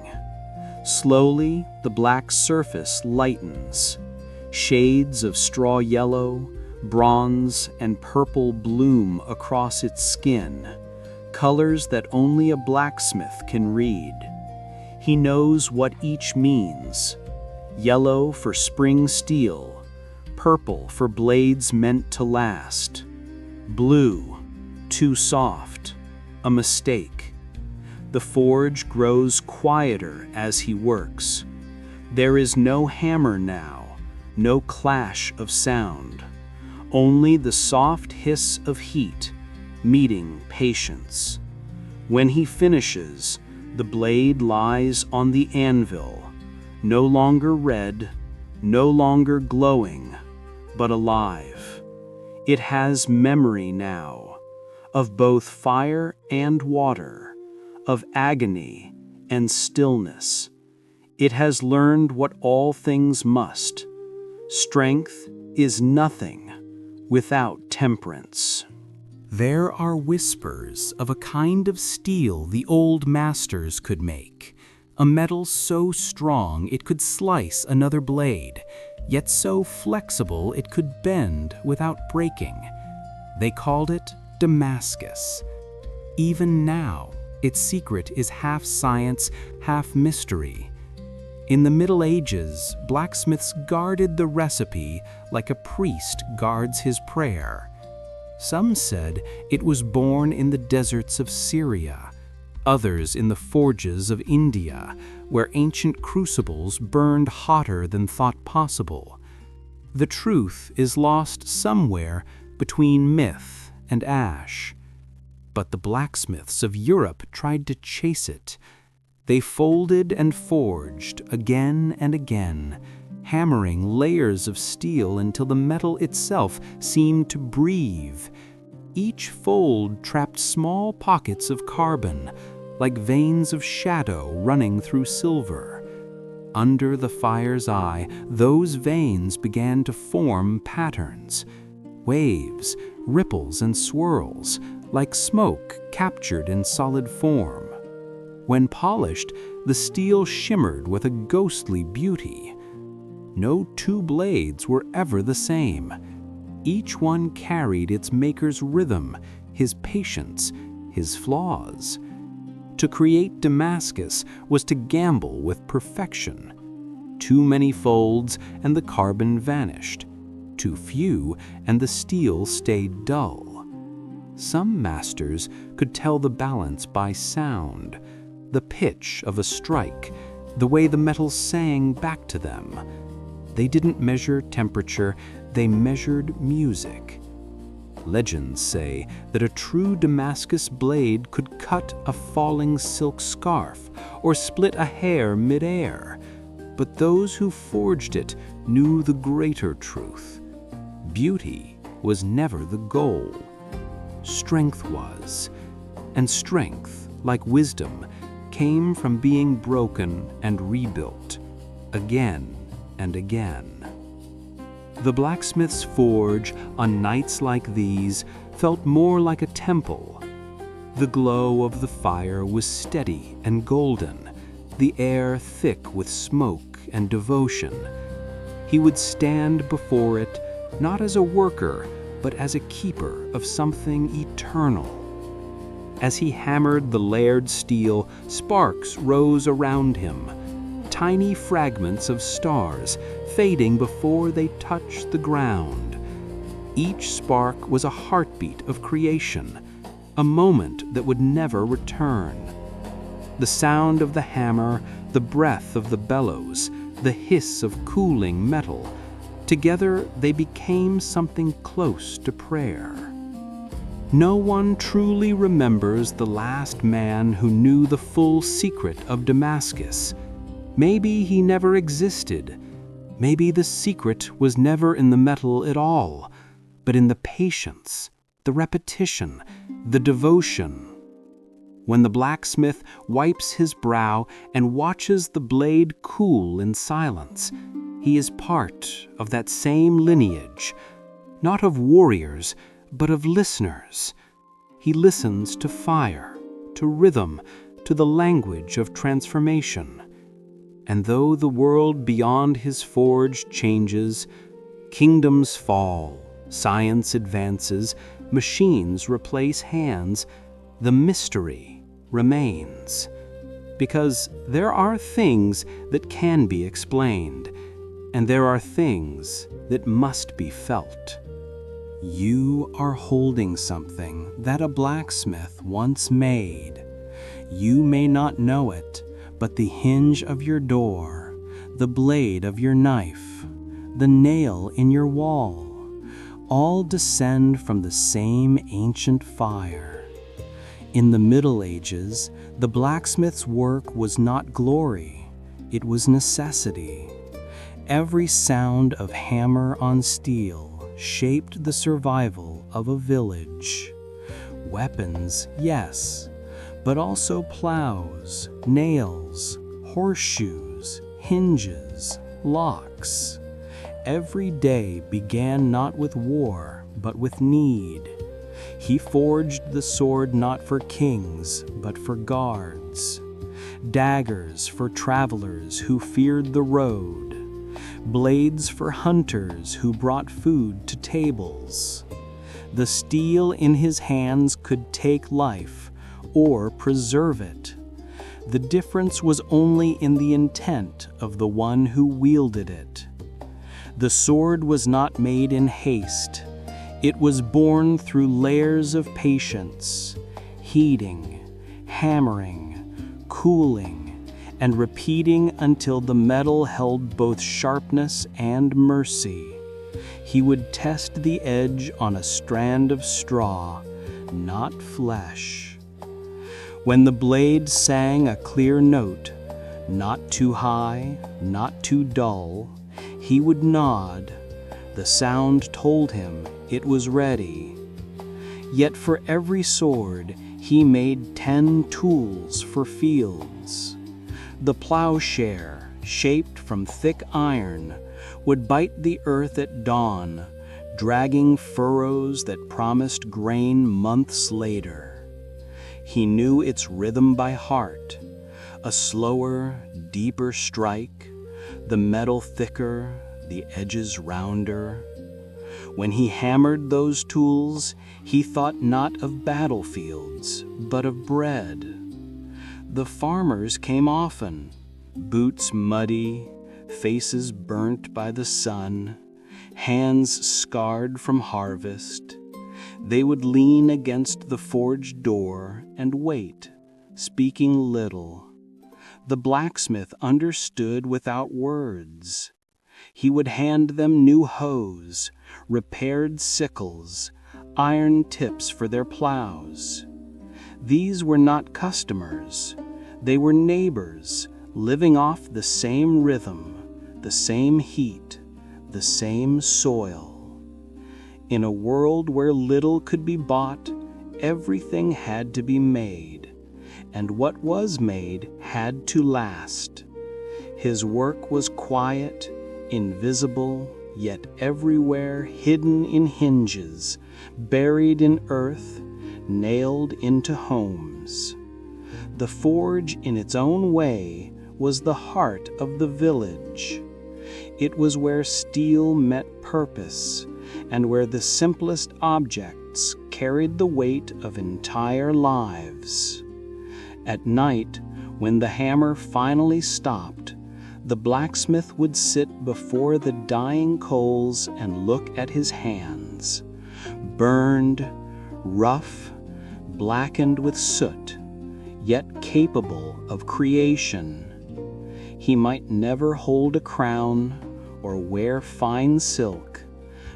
Slowly, the black surface lightens. Shades of straw yellow, bronze, and purple bloom across its skin, colors that only a blacksmith can read. He knows what each means. Yellow for spring steel, purple for blades meant to last. Blue, too soft, a mistake. The forge grows quieter as he works. There is no hammer now, no clash of sound. Only the soft hiss of heat, meeting patience. When he finishes, the blade lies on the anvil, no longer red, no longer glowing, but alive. It has memory now, of both fire and water, of agony and stillness. It has learned what all things must. Strength is nothing without temperance. There are whispers of a kind of steel the old masters could make, a metal so strong it could slice another blade, yet so flexible it could bend without breaking. They called it Damascus. Even now, its secret is half science, half mystery. In the Middle Ages, blacksmiths guarded the recipe like a priest guards his prayer. Some said it was born in the deserts of Syria, others in the forges of India, where ancient crucibles burned hotter than thought possible. The truth is lost somewhere between myth and ash. But the blacksmiths of Europe tried to chase it. They folded and forged again and again, hammering layers of steel until the metal itself seemed to breathe. Each fold trapped small pockets of carbon, like veins of shadow running through silver. Under the fire's eye, those veins began to form patterns, waves, ripples, and swirls, like smoke captured in solid form. When polished, the steel shimmered with a ghostly beauty. No two blades were ever the same. Each one carried its maker's rhythm, his patience, his flaws. To create Damascus was to gamble with perfection. Too many folds and the carbon vanished. Too few and the steel stayed dull. Some masters could tell the balance by sound, the pitch of a strike, the way the metal sang back to them. They didn't measure temperature, they measured music. Legends say that a true Damascus blade could cut a falling silk scarf or split a hair mid-air, but those who forged it knew the greater truth. Beauty was never the goal. Strength was, and strength, like wisdom, came from being broken and rebuilt, again and again. The blacksmith's forge, on nights like these, felt more like a temple. The glow of the fire was steady and golden, the air thick with smoke and devotion. He would stand before it, not as a worker, but as a keeper of something eternal. As he hammered the layered steel, sparks rose around him, tiny fragments of stars fading before they touched the ground. Each spark was a heartbeat of creation, a moment that would never return. The sound of the hammer, the breath of the bellows, the hiss of cooling metal, together they became something close to prayer. No one truly remembers the last man who knew the full secret of Damascus. Maybe he never existed. Maybe the secret was never in the metal at all, but in the patience, the repetition, the devotion. When the blacksmith wipes his brow and watches the blade cool in silence, he is part of that same lineage, not of warriors, but of listeners. He listens to fire, to rhythm, to the language of transformation. And though the world beyond his forge changes, kingdoms fall, science advances, machines replace hands, the mystery remains. Because there are things that can be explained, and there are things that must be felt. You are holding something that a blacksmith once made. You may not know it, but the hinge of your door, the blade of your knife, the nail in your wall, all descend from the same ancient fire. In the Middle Ages, the blacksmith's work was not glory, it was necessity. Every sound of hammer on steel shaped the survival of a village. Weapons, yes, but also plows, nails, horseshoes, hinges, locks. Every day began not with war, but with need. He forged the sword not for kings, but for guards. Daggers for travelers who feared the road. Blades for hunters who brought food to tables. The steel in his hands could take life or preserve it. The difference was only in the intent of the one who wielded it. The sword was not made in haste. It was born through layers of patience, heating, hammering, cooling, and repeating until the metal held both sharpness and mercy. He would test the edge on a strand of straw, not flesh. When the blade sang a clear note, not too high, not too dull, he would nod. The sound told him it was ready. Yet for every sword, he made 10 tools for fields. The plowshare, shaped from thick iron, would bite the earth at dawn, dragging furrows that promised grain months later. He knew its rhythm by heart, a slower, deeper strike, the metal thicker, the edges rounder. When he hammered those tools, he thought not of battlefields, but of bread. The farmers came often, boots muddy, faces burnt by the sun, hands scarred from harvest. They would lean against the forge door and wait, speaking little. The blacksmith understood without words. He would hand them new hoes, repaired sickles, iron tips for their plows. These were not customers. They were neighbors, living off the same rhythm, the same heat, the same soil. In a world where little could be bought, everything had to be made, and what was made had to last. His work was quiet, invisible, yet everywhere hidden in hinges, buried in earth, nailed into homes. The forge, in its own way, was the heart of the village. It was where steel met purpose, and where the simplest objects carried the weight of entire lives. At night, when the hammer finally stopped, the blacksmith would sit before the dying coals and look at his hands, burned, rough, blackened with soot, yet capable of creation. He might never hold a crown or wear fine silk,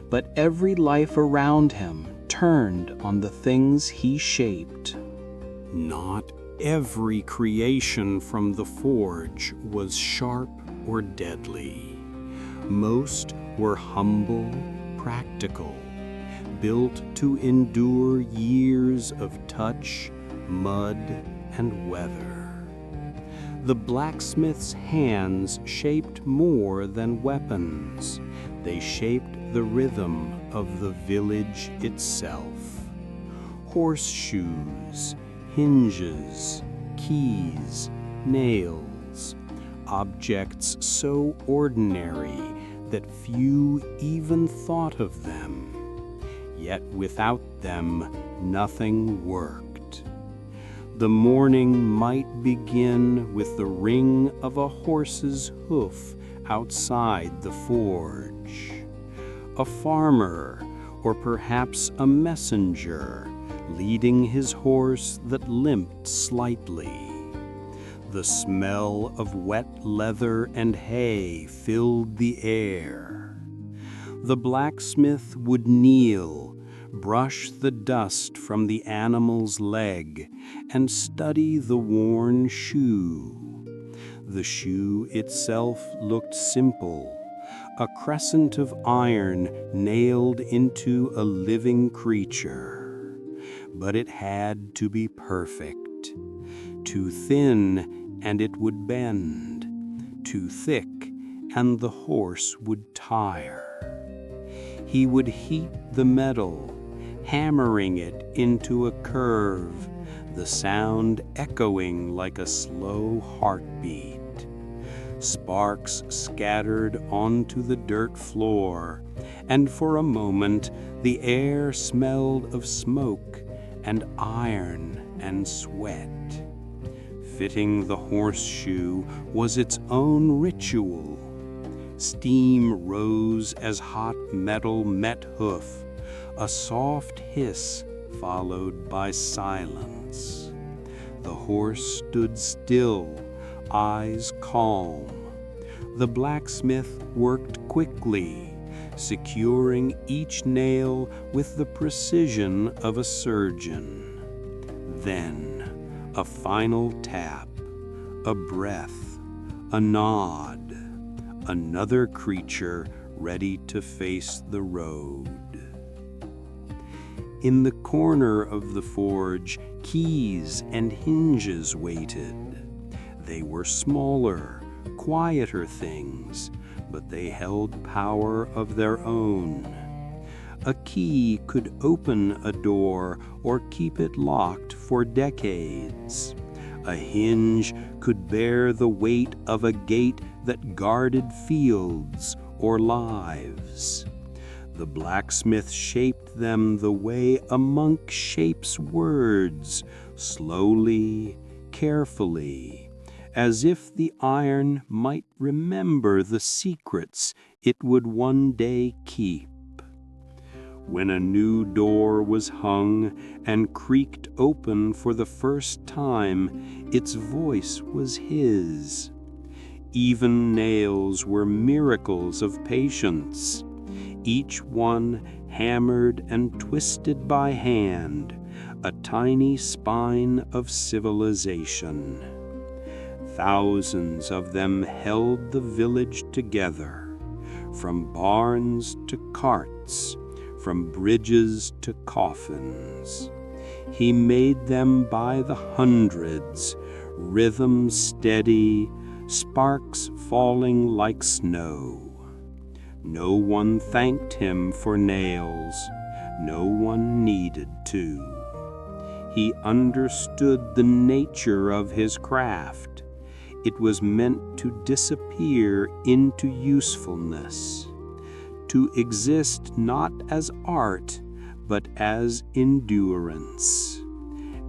but every life around him turned on the things he shaped. Not every creation from the forge was sharp or deadly. Most were humble, practical, built to endure years of touch, mud, and weather. The blacksmith's hands shaped more than weapons. They shaped the rhythm of the village itself. Horseshoes, hinges, keys, nails, objects so ordinary that few even thought of them. Yet without them, nothing worked. The morning might begin with the ring of a horse's hoof outside the forge. A farmer, or perhaps a messenger, leading his horse that limped slightly. The smell of wet leather and hay filled the air. The blacksmith would kneel, brush the dust from the animal's leg, and study the worn shoe. The shoe itself looked simple, a crescent of iron nailed into a living creature. But it had to be perfect. Too thin, and it would bend. too thick, and the horse would tire. He would heat the metal, hammering it into a curve, the sound echoing like a slow heartbeat. Sparks scattered onto the dirt floor, and for a moment the air smelled of smoke and iron and sweat. Fitting the horseshoe was its own ritual. Steam rose as hot metal met hoof, a soft hiss followed by silence. The horse stood still, eyes calm. The blacksmith worked quickly, securing each nail with the precision of a surgeon. Then, a final tap, a breath, a nod, another creature ready to face the road. In the corner of the forge, keys and hinges waited. They were smaller, quieter things, but they held power of their own. A key could open a door or keep it locked for decades. A hinge could bear the weight of a gate that guarded fields or lives. The blacksmith shaped them the way a monk shapes words, slowly, carefully, as if the iron might remember the secrets it would one day keep. When a new door was hung and creaked open for the first time, its voice was his. Even nails were miracles of patience, each one hammered and twisted by hand, a tiny spine of civilization. Thousands of them held the village together, from barns to carts, from bridges to coffins. He made them by the hundreds, rhythm steady, sparks falling like snow. No one thanked him for nails, no one needed to. He understood the nature of his craft. It was meant to disappear into usefulness, to exist not as art, but as endurance.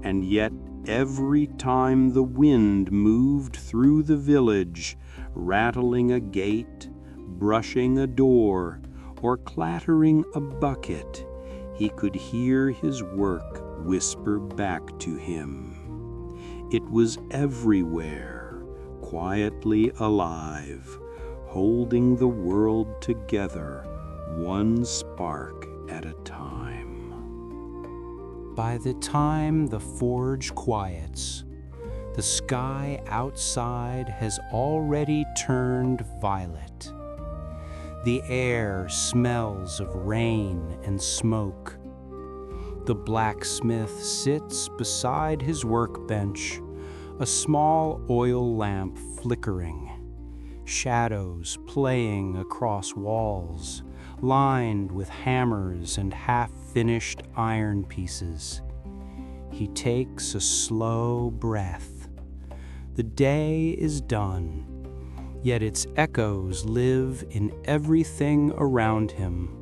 And yet every time the wind moved through the village, rattling a gate, brushing a door, or clattering a bucket, he could hear his work whisper back to him. It was everywhere, quietly alive, holding the world together, one spark at a time. By the time the forge quiets, the sky outside has already turned violet. The air smells of rain and smoke. The blacksmith sits beside his workbench, a small oil lamp flickering, shadows playing across walls, lined with hammers and half-finished iron pieces. He takes a slow breath. The day is done, yet its echoes live in everything around him.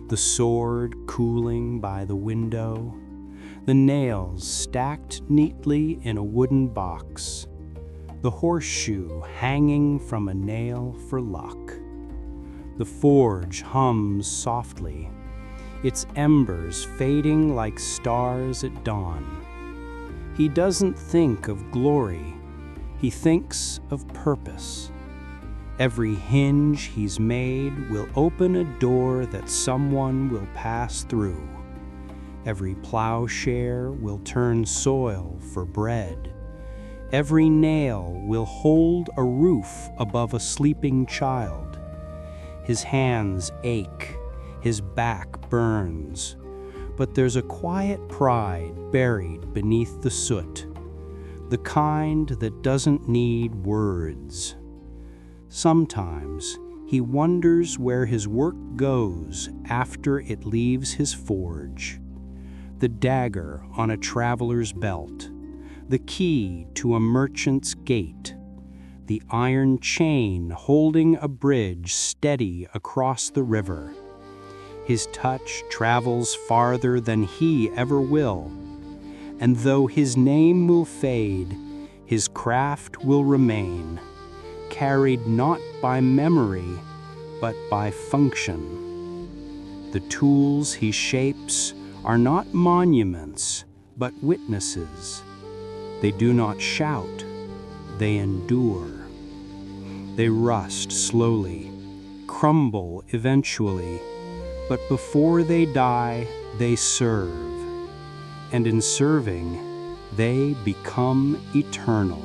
The sword cooling by the window, the nails stacked neatly in a wooden box, the horseshoe hanging from a nail for luck. The forge hums softly, its embers fading like stars at dawn. He doesn't think of glory, he thinks of purpose. Every hinge he's made will open a door that someone will pass through. Every plowshare will turn soil for bread. Every nail will hold a roof above a sleeping child. His hands ache, his back burns, but there's a quiet pride buried beneath the soot, the kind that doesn't need words. Sometimes he wonders where his work goes after it leaves his forge. The dagger on a traveler's belt, the key to a merchant's gate, the iron chain holding a bridge steady across the river. His touch travels farther than he ever will, and though his name will fade, his craft will remain, carried not by memory, but by function. The tools he shapes are not monuments, but witnesses. They do not shout, they endure. They rust slowly, crumble eventually, but before they die, they serve. And in serving, they become eternal.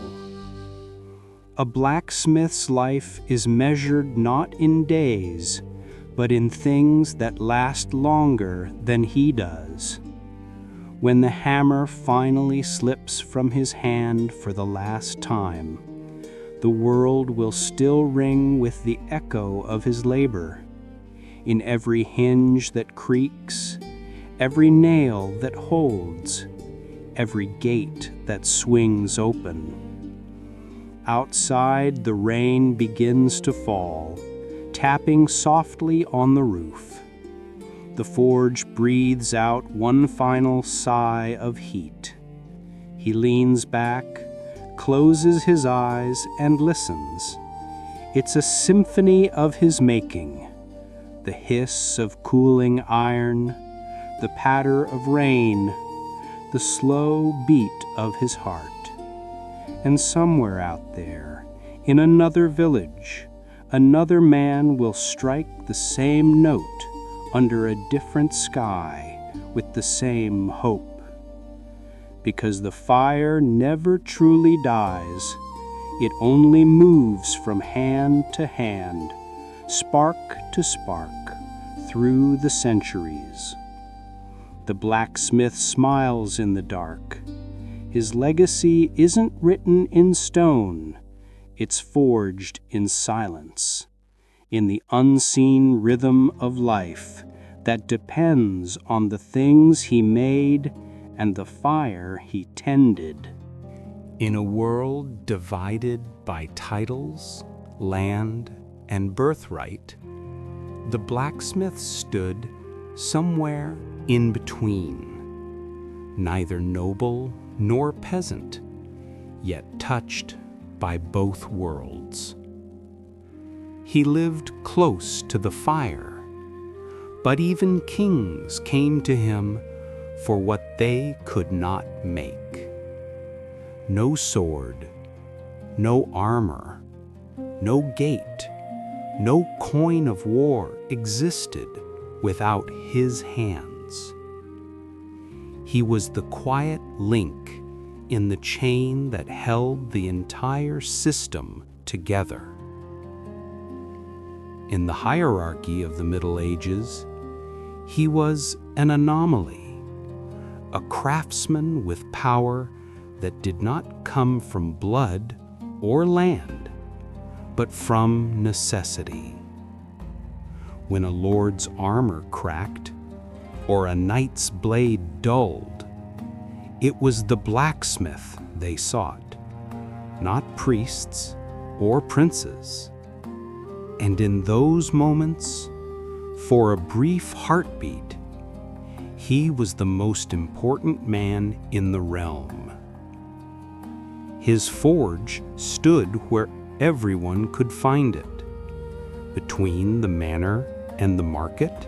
A blacksmith's life is measured not in days, but in things that last longer than he does. When the hammer finally slips from his hand for the last time, the world will still ring with the echo of his labor. In every hinge that creaks, every nail that holds, every gate that swings open. Outside, the rain begins to fall, tapping softly on the roof. The forge breathes out one final sigh of heat. He leans back, closes his eyes, and listens. It's a symphony of his making. The hiss of cooling iron, the patter of rain, the slow beat of his heart. And somewhere out there, in another village, another man will strike the same note under a different sky with the same hope. Because the fire never truly dies, it only moves from hand to hand, spark to spark, through the centuries. The blacksmith smiles in the dark. His legacy isn't written in stone, it's forged in silence, in the unseen rhythm of life that depends on the things he made and the fire he tended. In a world divided by titles, land, and birthright, the blacksmith stood somewhere in between, neither noble nor peasant, yet touched by both worlds. He lived close to the fire, but even kings came to him for what they could not make. No sword, no armor, no gate, no coin of war existed without his hands. He was the quiet link in the chain that held the entire system together. In the hierarchy of the Middle Ages, he was an anomaly, a craftsman with power that did not come from blood or land, but from necessity. When a lord's armor cracked, or a knight's blade dulled, it was the blacksmith they sought, not priests or princes. And in those moments, for a brief heartbeat, he was the most important man in the realm. His forge stood where everyone could find it, between the manor and the market,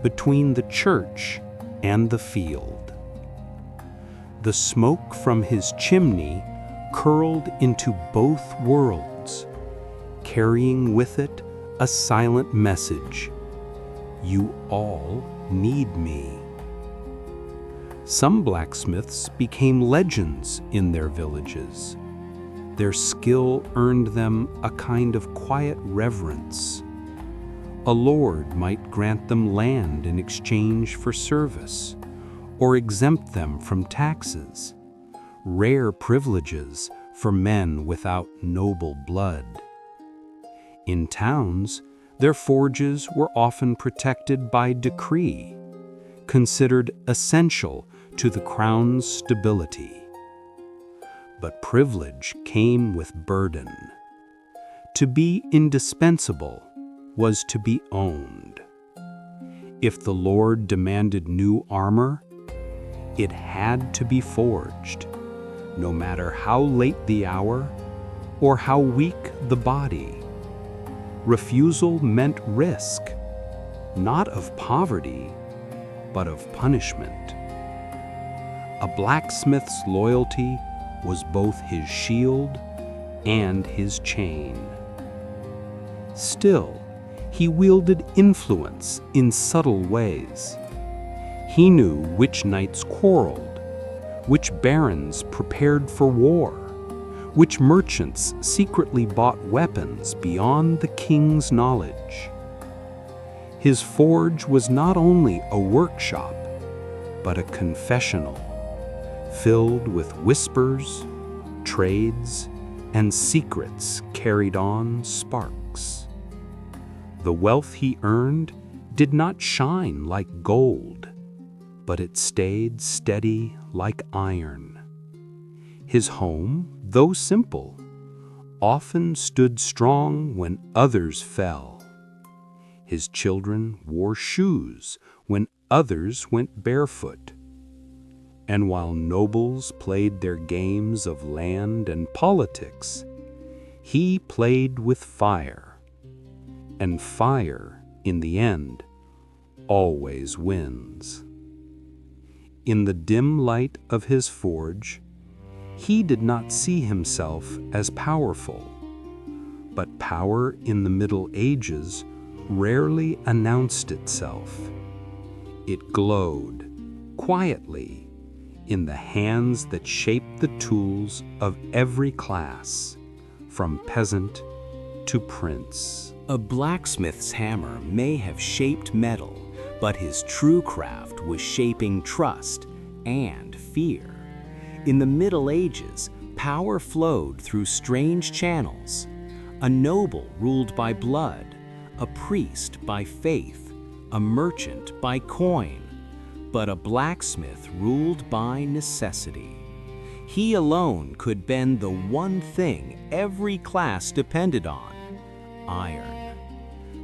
between the church and the field. The smoke from his chimney curled into both worlds, carrying with it a silent message: you all need me. Some blacksmiths became legends in their villages. Their skill earned them a kind of quiet reverence. A lord might grant them land in exchange for service, or exempt them from taxes, rare privileges for men without noble blood. In towns, their forges were often protected by decree, considered essential to the crown's stability. But privilege came with burden. To be indispensable was to be owned. If the lord demanded new armor, it had to be forged, no matter how late the hour or how weak the body. Refusal meant risk, not of poverty, but of punishment. A blacksmith's loyalty was both his shield and his chain. Still, he wielded influence in subtle ways. He knew which knights quarreled, which barons prepared for war, which merchants secretly bought weapons beyond the king's knowledge. His forge was not only a workshop, but a confessional, filled with whispers, trades, and secrets carried on sparks. The wealth he earned did not shine like gold, but it stayed steady like iron. His home, though simple, often stood strong when others fell. His children wore shoes when others went barefoot. And while nobles played their games of land and politics, he played with fire. And fire, in the end, always wins. In the dim light of his forge, he did not see himself as powerful, but power in the Middle Ages rarely announced itself. It glowed, quietly, in the hands that shaped the tools of every class, from peasant to prince. A blacksmith's hammer may have shaped metal, but his true craft was shaping trust and fear. In the Middle Ages, power flowed through strange channels. A noble ruled by blood, a priest by faith, a merchant by coin, but a blacksmith ruled by necessity. He alone could bend the one thing every class depended on: iron.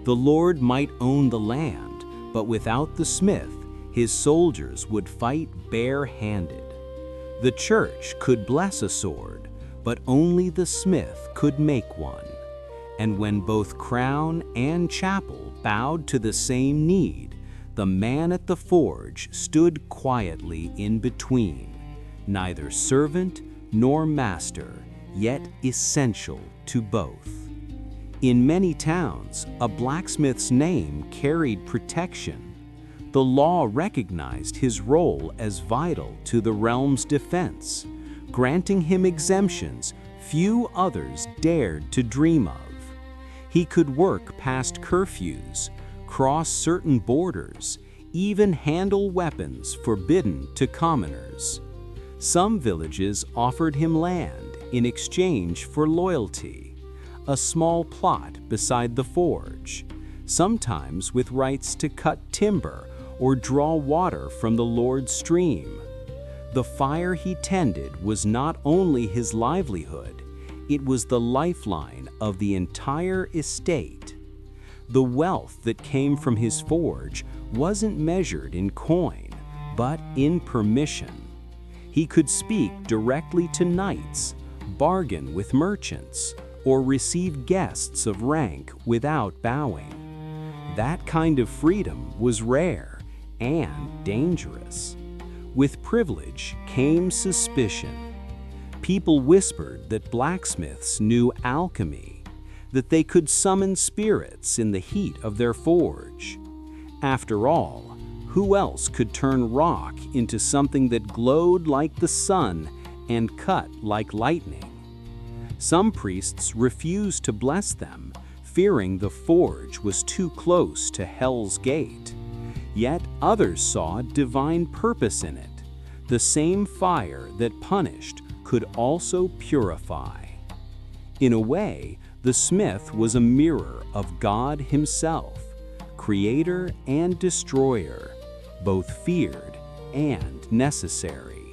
The lord might own the land, but without the smith, his soldiers would fight bare-handed. The church could bless a sword, but only the smith could make one. And when both crown and chapel bowed to the same need, the man at the forge stood quietly in between, neither servant nor master, yet essential to both. In many towns, a blacksmith's name carried protection. The law recognized his role as vital to the realm's defense, granting him exemptions few others dared to dream of. He could work past curfews, cross certain borders, even handle weapons forbidden to commoners. Some villages offered him land in exchange for loyalty, a small plot beside the forge, sometimes with rights to cut timber or draw water from the lord's stream. The fire he tended was not only his livelihood, it was the lifeline of the entire estate. The wealth that came from his forge wasn't measured in coin, but in permission. He could speak directly to knights, bargain with merchants, or receive guests of rank without bowing. That kind of freedom was rare and dangerous. With privilege came suspicion. People whispered that blacksmiths knew alchemy, that they could summon spirits in the heat of their forge. After all, who else could turn rock into something that glowed like the sun and cut like lightning? Some priests refused to bless them, fearing the forge was too close to Hell's Gate. Yet others saw divine purpose in it. The same fire that punished could also purify. In a way, The smith was a mirror of God himself, creator and destroyer, both feared and necessary.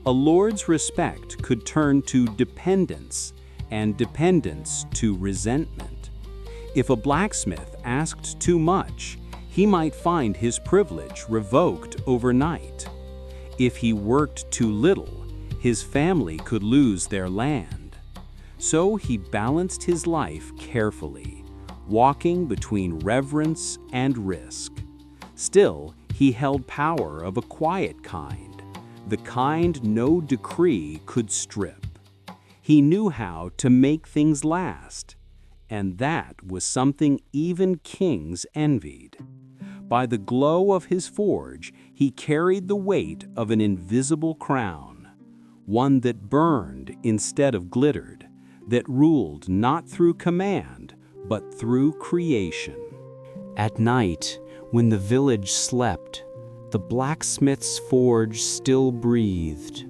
A lord's respect could turn to dependence, and dependence to resentment. If a blacksmith asked too much, he might find his privilege revoked overnight. If he worked too little, his family could lose their land. So he balanced his life carefully, walking between reverence and risk. Still, he held power of a quiet kind, the kind no decree could strip. He knew how to make things last, and that was something even kings envied. By the glow of his forge, he carried the weight of an invisible crown, one that burned instead of glittered, that ruled not through command, but through creation. At night, when the village slept, the blacksmith's forge still breathed.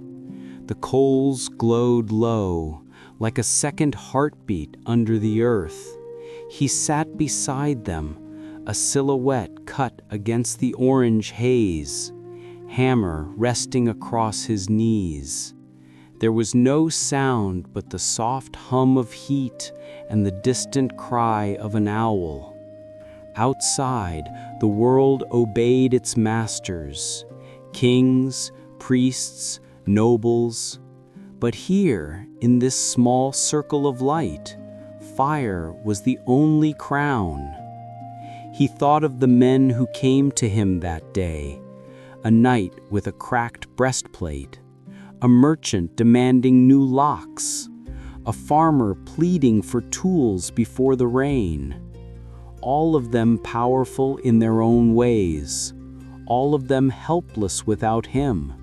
The coals glowed low, like a second heartbeat under the earth. He sat beside them, a silhouette cut against the orange haze, hammer resting across his knees. There was no sound but the soft hum of heat and the distant cry of an owl. Outside, the world obeyed its masters, kings, priests, nobles. But here, in this small circle of light, fire was the only crown. He thought of the men who came to him that day, a knight with a cracked breastplate, a merchant demanding new locks, a farmer pleading for tools before the rain. All of them powerful in their own ways, all of them helpless without him.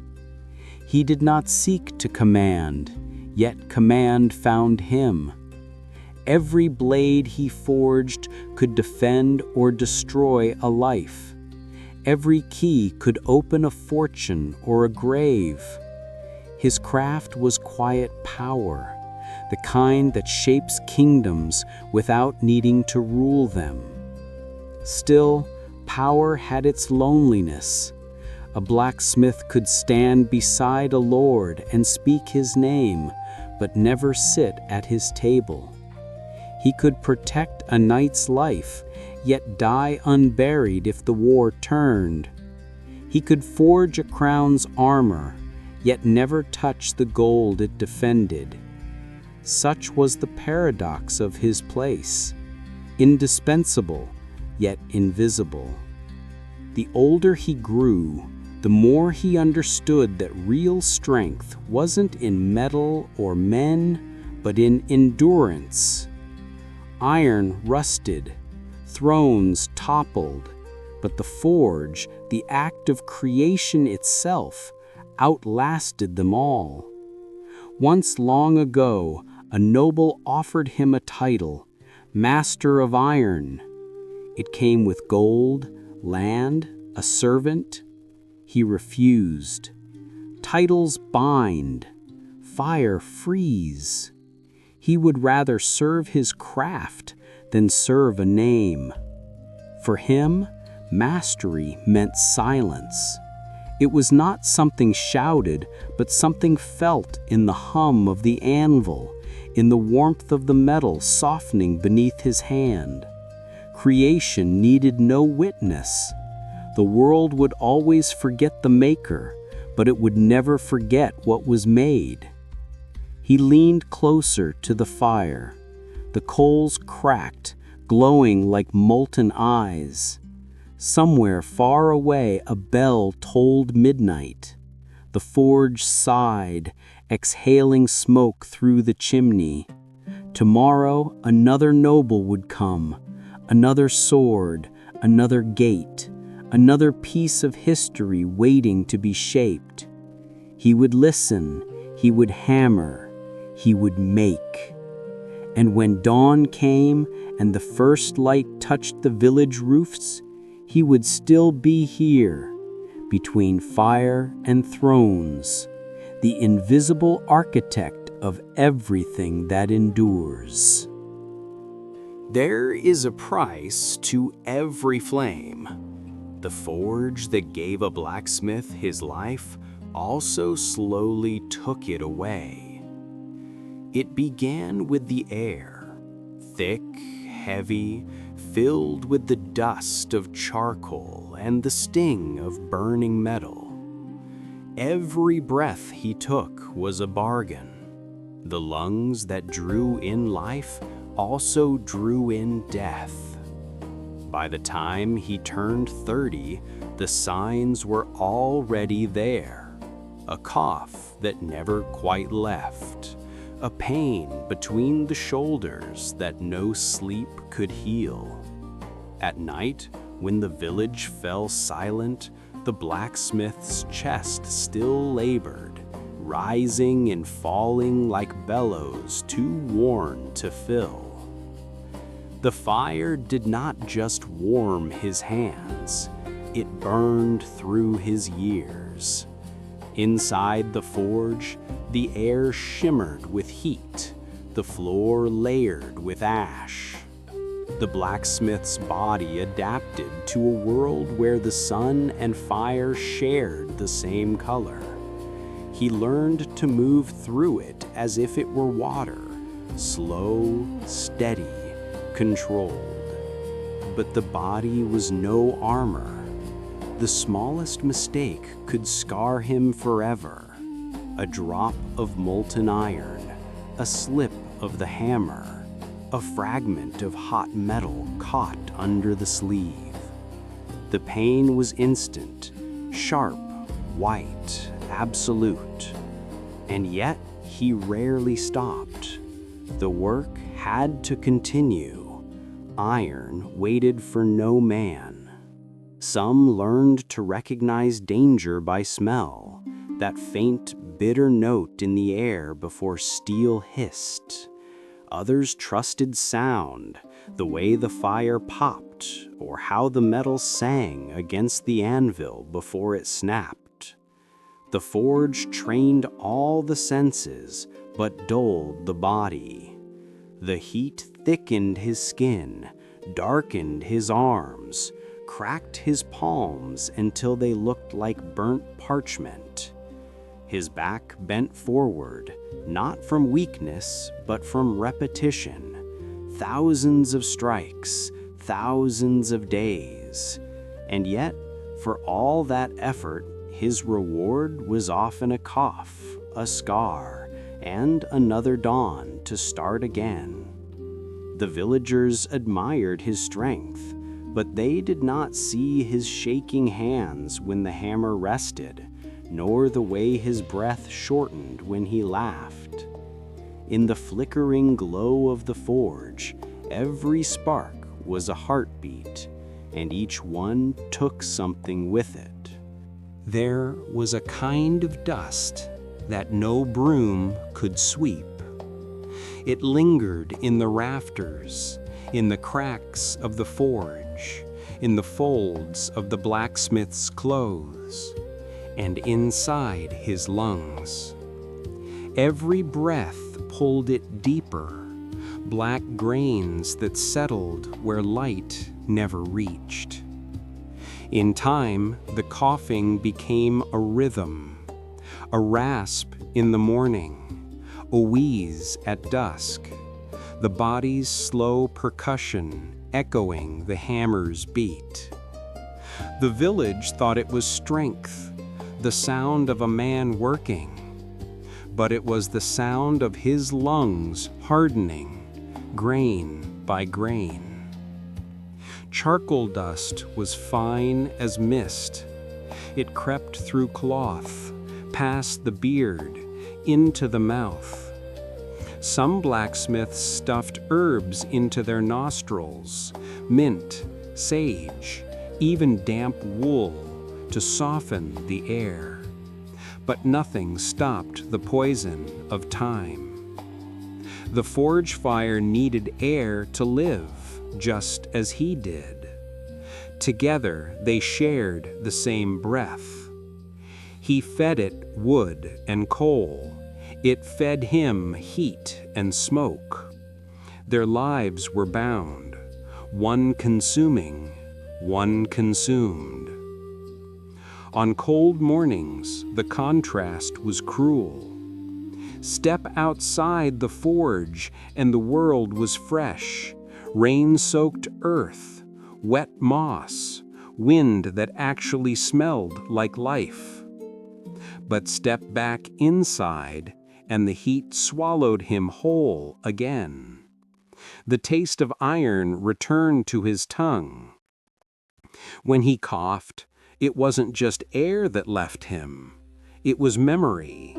He did not seek to command, yet command found him. Every blade he forged could defend or destroy a life. Every key could open a fortune or a grave. His craft was quiet power, the kind that shapes kingdoms without needing to rule them. Still, power had its loneliness. A blacksmith could stand beside a lord and speak his name, but never sit at his table. He could protect a knight's life, yet die unburied if the war turned. He could forge a crown's armor, yet never touch the gold it defended. Such was the paradox of his place, indispensable, yet invisible. The older he grew, the more he understood that real strength wasn't in metal or men, but in endurance. Iron rusted, thrones toppled, but the forge, the act of creation itself, outlasted them all. Once long ago, a noble offered him a title, Master of Iron. It came with gold, land, a servant. He refused. Titles bind, fire freeze. He would rather serve his craft than serve a name. For him, mastery meant silence. It was not something shouted, but something felt in the hum of the anvil, in the warmth of the metal softening beneath his hand. Creation needed no witness. The world would always forget the maker, but it would never forget what was made. He leaned closer to the fire. The coals cracked, glowing like molten eyes. Somewhere far away a bell tolled midnight. The forge sighed, exhaling smoke through the chimney. Tomorrow another noble would come, another sword, another gate, another piece of history waiting to be shaped. He would listen, he would hammer, he would make. And when dawn came and the first light touched the village roofs, he would still be here, between fire and thrones, the invisible architect of everything that endures. There is a price to every flame. The forge that gave a blacksmith his life also slowly took it away. It began with the air, thick, heavy, filled with the dust of charcoal and the sting of burning metal. Every breath he took was a bargain. The lungs that drew in life also drew in death. By the time he turned 30, the signs were already there. A cough that never quite left, a pain between the shoulders that no sleep could heal. At night, when the village fell silent, the blacksmith's chest still labored, rising and falling like bellows too worn to fill. The fire did not just warm his hands, it burned through his years. Inside the forge, the air shimmered with heat, the floor layered with ash. The blacksmith's body adapted to a world where the sun and fire shared the same color. He learned to move through it as if it were water, slow, steady, controlled. But the body was no armor. The smallest mistake could scar him forever. A drop of molten iron, a slip of the hammer, a fragment of hot metal caught under the sleeve. The pain was instant, sharp, white, absolute. And yet he rarely stopped. The work had to continue. Iron waited for no man. Some learned to recognize danger by smell, that faint, bitter note in the air before steel hissed. Others trusted sound, the way the fire popped, or how the metal sang against the anvil before it snapped. The forge trained all the senses, but dulled the body. The heat thickened his skin, darkened his arms, cracked his palms until they looked like burnt parchment. His back bent forward, not from weakness, but from repetition. Thousands of strikes, thousands of days. And yet, for all that effort, his reward was often a cough, a scar, and another dawn to start again. The villagers admired his strength, but they did not see his shaking hands when the hammer rested, nor the way his breath shortened when he laughed. In the flickering glow of the forge, every spark was a heartbeat, and each one took something with it. There was a kind of dust that no broom could sweep. It lingered in the rafters, in the cracks of the forge, in the folds of the blacksmith's clothes, and inside his lungs. Every breath pulled it deeper, black grains that settled where light never reached. In time, the coughing became a rhythm, a rasp in the morning, a wheeze at dusk, the body's slow percussion echoing the hammer's beat. The village thought it was strength, the sound of a man working, but it was the sound of his lungs hardening, grain by grain. Charcoal dust was fine as mist. It crept through cloth, past the beard, into the mouth. Some blacksmiths stuffed herbs into their nostrils, mint, sage, even damp wool, to soften the air. But nothing stopped the poison of time. The forge fire needed air to live, just as he did. Together they shared the same breath. He fed it wood and coal. It fed him heat and smoke. Their lives were bound, one consuming, one consumed. On cold mornings, the contrast was cruel. Step outside the forge, and the world was fresh, rain-soaked earth, wet moss, wind that actually smelled like life. But step back inside, and the heat swallowed him whole again. The taste of iron returned to his tongue. When he coughed, it wasn't just air that left him. It was memory,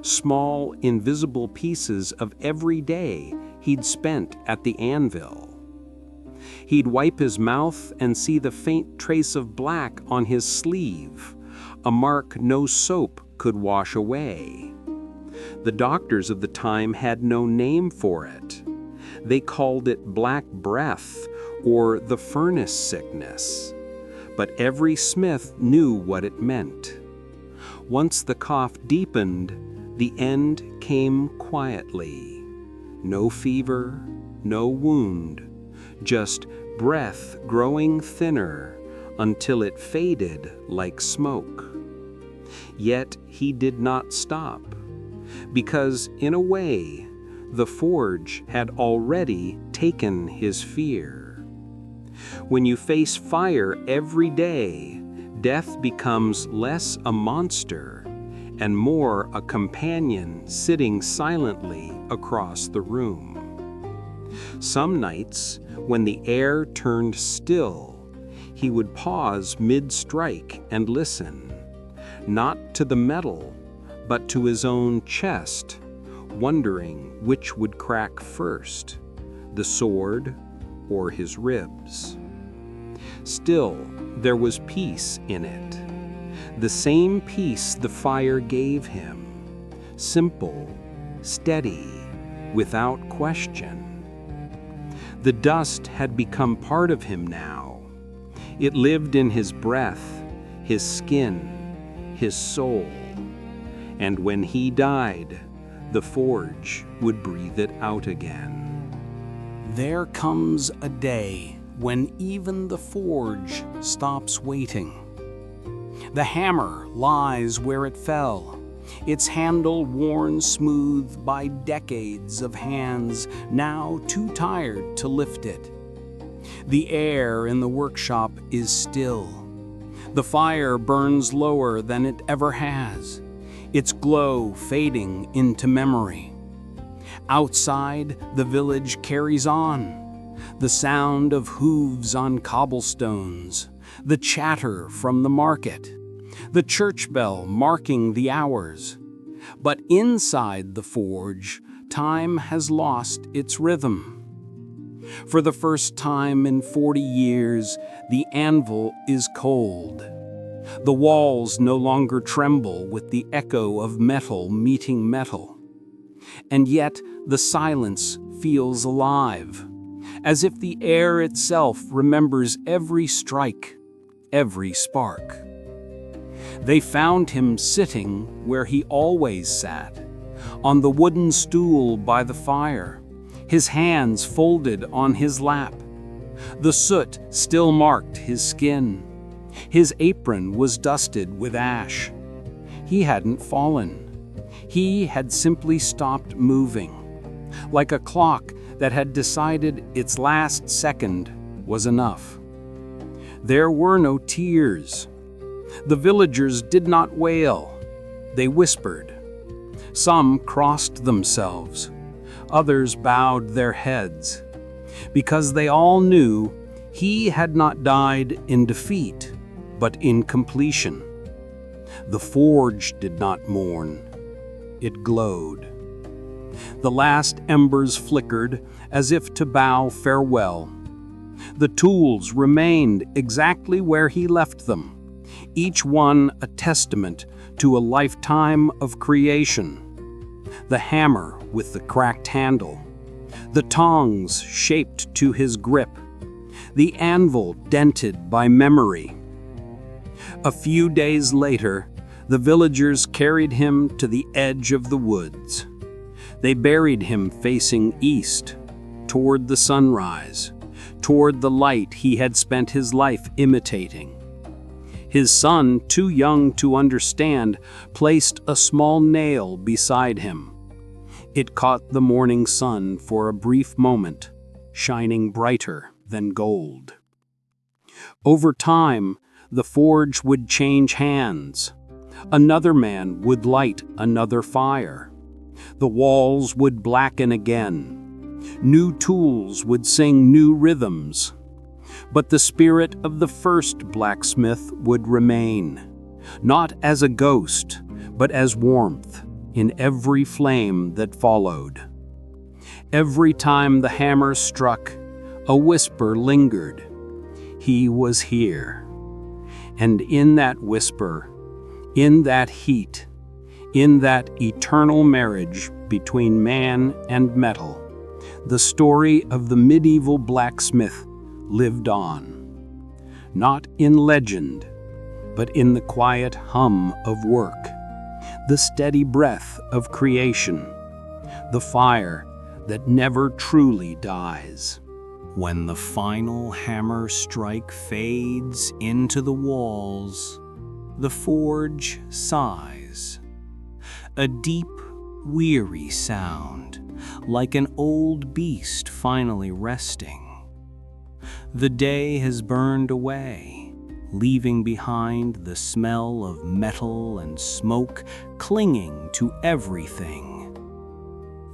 small, invisible pieces of every day he'd spent at the anvil. He'd wipe his mouth and see the faint trace of black on his sleeve, a mark no soap could wash away. The doctors of the time had no name for it. They called it black breath or the furnace sickness. But every smith knew what it meant. Once the cough deepened, the end came quietly. No fever, no wound, just breath growing thinner until it faded like smoke. Yet he did not stop, because in a way, the forge had already taken his fear. When you face fire every day, death becomes less a monster and more a companion sitting silently across the room. Some nights, when the air turned still, he would pause mid-strike and listen, not to the metal, but to his own chest, wondering which would crack first, the sword or his ribs. Still, there was peace in it, the same peace the fire gave him, simple, steady, without question. The dust had become part of him now. It lived in his breath, his skin, his soul. And when he died, the forge would breathe it out again. There comes a day when even the forge stops waiting. The hammer lies where it fell, its handle worn smooth by decades of hands now too tired to lift it. The air in the workshop is still. The fire burns lower than it ever has, its glow fading into memory. Outside, the village carries on, the sound of hooves on cobblestones, the chatter from the market, the church bell marking the hours. But inside the forge, time has lost its rhythm. For the first time in 40 years, the anvil is cold. The walls no longer tremble with the echo of metal meeting metal. And yet the silence feels alive, as if the air itself remembers every strike, every spark. They found him sitting where he always sat, on the wooden stool by the fire, his hands folded on his lap. The soot still marked his skin. His apron was dusted with ash. He hadn't fallen. He had simply stopped moving, like a clock that had decided its last second was enough. There were no tears. The villagers did not wail. They whispered. Some crossed themselves. Others bowed their heads, because they all knew he had not died in defeat, but in completion. The forge did not mourn. It glowed. The last embers flickered as if to bow farewell. The tools remained exactly where he left them, each one a testament to a lifetime of creation. The hammer with the cracked handle, the tongs shaped to his grip, the anvil dented by memory. A few days later, the villagers carried him to the edge of the woods. They buried him facing east, toward the sunrise, toward the light he had spent his life imitating. His son, too young to understand, placed a small nail beside him. It caught the morning sun for a brief moment, shining brighter than gold. Over time, the forge would change hands. Another man would light another fire. The walls would blacken again. New tools would sing new rhythms. But the spirit of the first blacksmith would remain, not as a ghost, but as warmth in every flame that followed. Every time the hammer struck, a whisper lingered. He was here. And in that whisper, in that heat, in that eternal marriage between man and metal, the story of the medieval blacksmith lived on. Not in legend, but in the quiet hum of work, the steady breath of creation, the fire that never truly dies. When the final hammer strike fades into the walls, the forge sighs. A deep, weary sound, like an old beast finally resting. The day has burned away, leaving behind the smell of metal and smoke clinging to everything.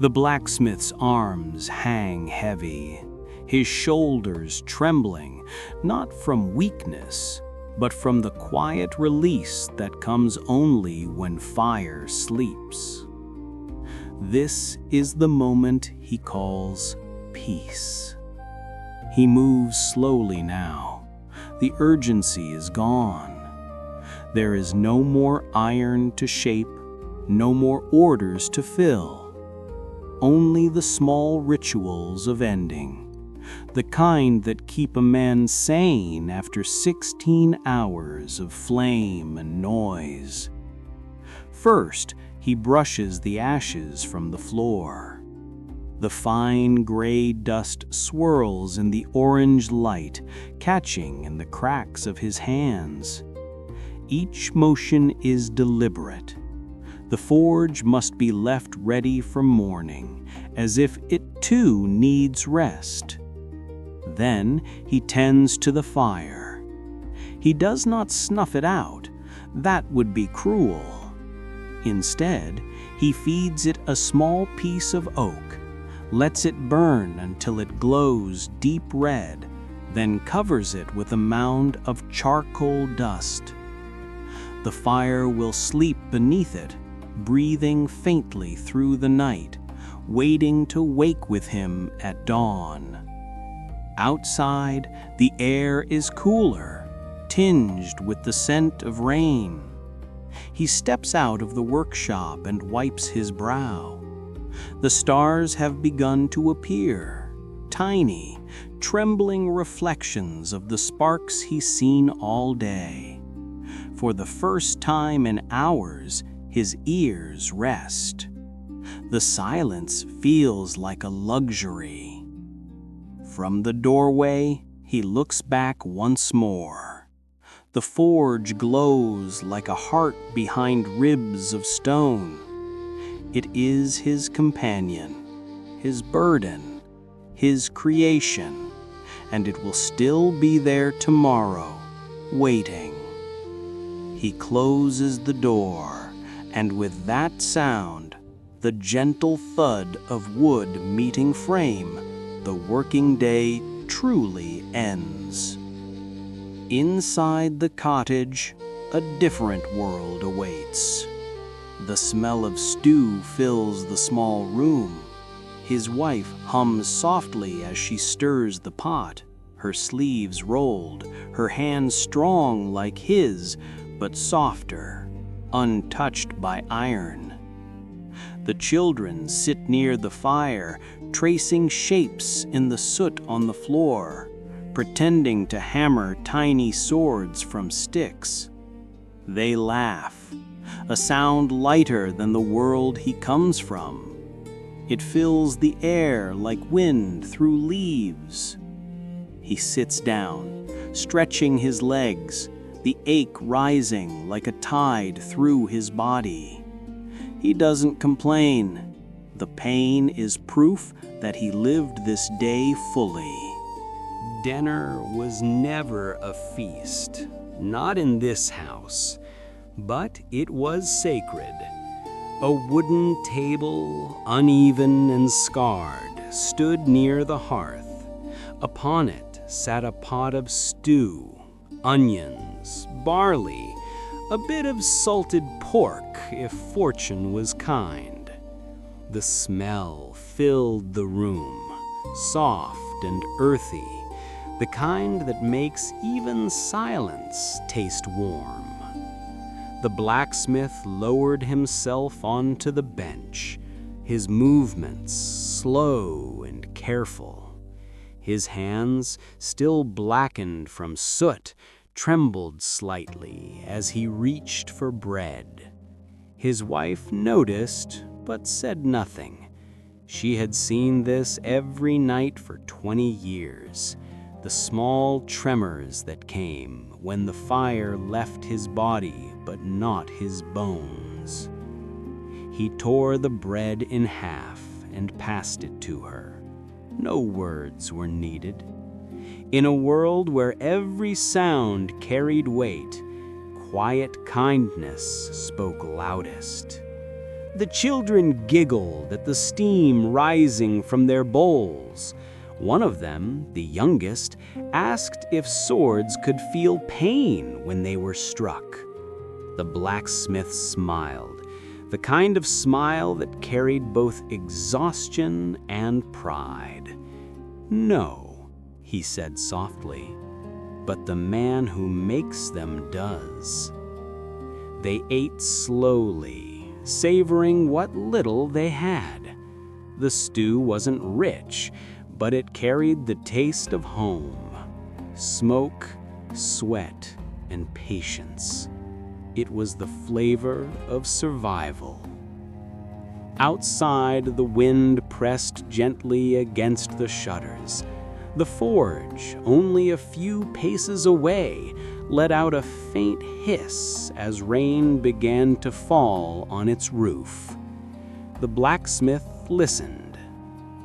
The blacksmith's arms hang heavy, his shoulders trembling, not from weakness, but from the quiet release that comes only when fire sleeps. This is the moment he calls peace. He moves slowly now. The urgency is gone. There is no more iron to shape, no more orders to fill. Only the small rituals of ending, the kind that keep a man sane after 16 hours of flame and noise. First, he brushes the ashes from the floor. The fine gray dust swirls in the orange light, catching in the cracks of his hands. Each motion is deliberate. The forge must be left ready for morning, as if it too needs rest. Then he tends to the fire. He does not snuff it out. That would be cruel. Instead, he feeds it a small piece of oak, lets it burn until it glows deep red, then covers it with a mound of charcoal dust. The fire will sleep beneath it, breathing faintly through the night, waiting to wake with him at dawn. Outside, the air is cooler, tinged with the scent of rain. He steps out of the workshop and wipes his brow. The stars have begun to appear, tiny, trembling reflections of the sparks he's seen all day. For the first time in hours, his ears rest. The silence feels like a luxury. From the doorway, he looks back once more. The forge glows like a heart behind ribs of stone. It is his companion, his burden, his creation, and it will still be there tomorrow, waiting. He closes the door, and with that sound, the gentle thud of wood meeting frame, the working day truly ends. Inside the cottage, a different world awaits. The smell of stew fills the small room. His wife hums softly as she stirs the pot, her sleeves rolled, her hands strong like his, but softer, untouched by iron. The children sit near the fire, tracing shapes in the soot on the floor, pretending to hammer tiny swords from sticks. They laugh, a sound lighter than the world he comes from. It fills the air like wind through leaves. He sits down, stretching his legs, the ache rising like a tide through his body. He doesn't complain. The pain is proof that he lived this day fully. Dinner was never a feast, not in this house, but it was sacred. A wooden table, uneven and scarred, stood near the hearth. Upon it sat a pot of stew, onions, barley, a bit of salted pork if fortune was kind. The smell filled the room, soft and earthy, the kind that makes even silence taste warm. The blacksmith lowered himself onto the bench, his movements slow and careful. His hands, still blackened from soot, trembled slightly as he reached for bread. His wife noticed, but said nothing. She had seen this every night for 20 years. The small tremors that came when the fire left his body but not his bones. He tore the bread in half and passed it to her. No words were needed. In a world where every sound carried weight, quiet kindness spoke loudest. The children giggled at the steam rising from their bowls. One of them, the youngest, asked if swords could feel pain when they were struck. The blacksmith smiled, the kind of smile that carried both exhaustion and pride. "No," he said softly, "but the man who makes them does." They ate slowly, savoring what little they had. The stew wasn't rich, but it carried the taste of home, smoke, sweat, and patience. It was the flavor of survival. Outside, the wind pressed gently against the shutters. The forge, only a few paces away, let out a faint hiss as rain began to fall on its roof. The blacksmith listened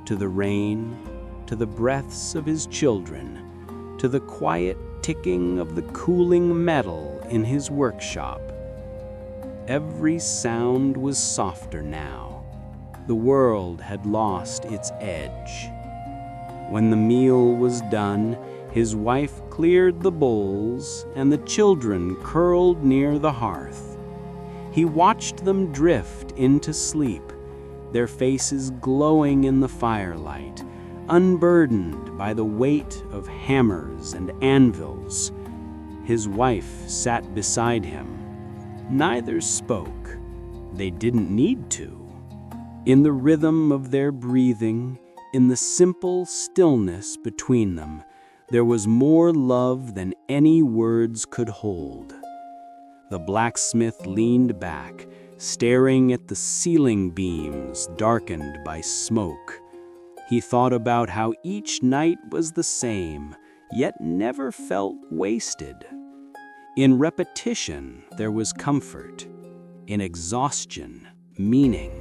to the rain, to the breaths of his children, to the quiet ticking of the cooling metal in his workshop. Every sound was softer now. The world had lost its edge. When the meal was done, his wife cleared the bowls and the children curled near the hearth. He watched them drift into sleep, their faces glowing in the firelight, unburdened by the weight of hammers and anvils. His wife sat beside him. Neither spoke. They didn't need to. In the rhythm of their breathing, in the simple stillness between them, there was more love than any words could hold. The blacksmith leaned back, staring at the ceiling beams darkened by smoke. He thought about how each night was the same, yet never felt wasted. In repetition, there was comfort. In exhaustion, meaning.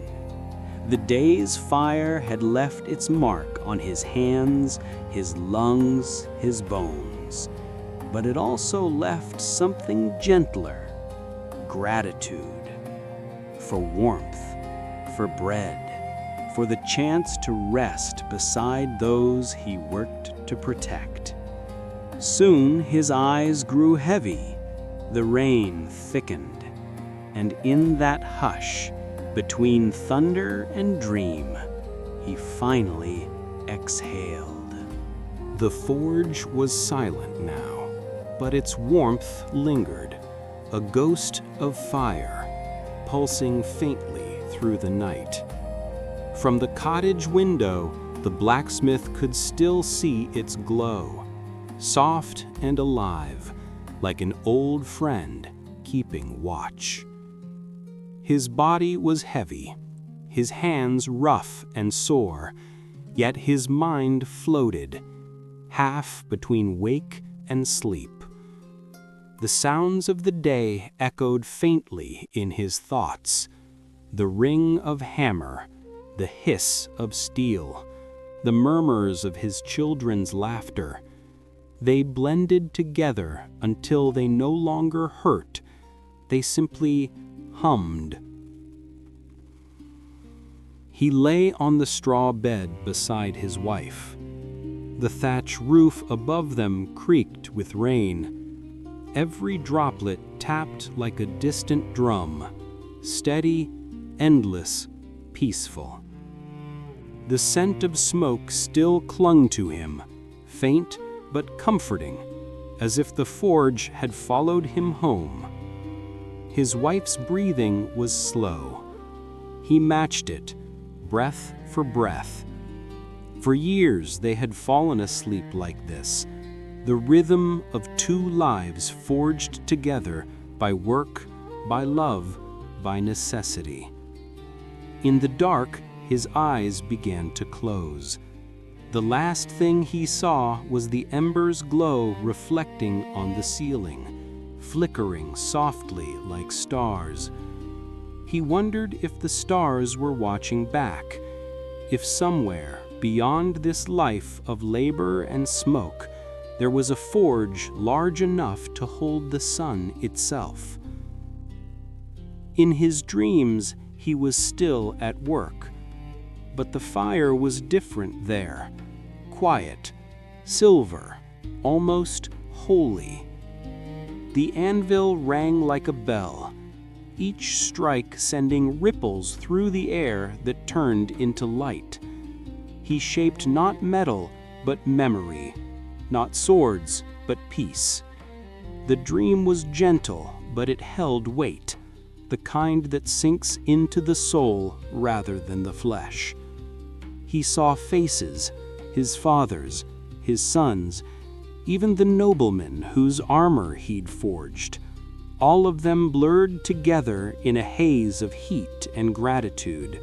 The day's fire had left its mark on his hands, his lungs, his bones. But it also left something gentler. Gratitude. For warmth, for bread, for the chance to rest beside those he worked to protect. Soon his eyes grew heavy, the rain thickened, and in that hush, between thunder and dream, he finally exhaled. The forge was silent now, but its warmth lingered, a ghost of fire, pulsing faintly through the night. From the cottage window, the blacksmith could still see its glow, soft and alive, like an old friend keeping watch. His body was heavy. his hands rough and sore, yet his mind floated, half between wake and sleep. The sounds of the day echoed faintly in his thoughts, the ring of hammer, the hiss of steel, the murmurs of his children's laughter. They blended together until they no longer hurt, they simply hummed. He lay on the straw bed beside his wife. The thatch roof above them creaked with rain. Every droplet tapped like a distant drum, steady, endless, peaceful. The scent of smoke still clung to him, faint but comforting, as if the forge had followed him home. His wife's breathing was slow. He matched it, breath for breath. For years they had fallen asleep like this, the rhythm of two lives forged together by work, by love, by necessity. In the dark, his eyes began to close. The last thing he saw was the ember's glow reflecting on the ceiling, flickering softly like stars. He wondered if the stars were watching back, if somewhere beyond this life of labor and smoke, there was a forge large enough to hold the sun itself. In his dreams, he was still at work, but the fire was different there, quiet, silver, almost holy. The anvil rang like a bell, each strike sending ripples through the air that turned into light. He shaped not metal, but memory, not swords, but peace. The dream was gentle, but it held weight, the kind that sinks into the soul rather than the flesh. He saw faces, his father's, his son's, even the noblemen whose armor he'd forged, all of them blurred together in a haze of heat and gratitude.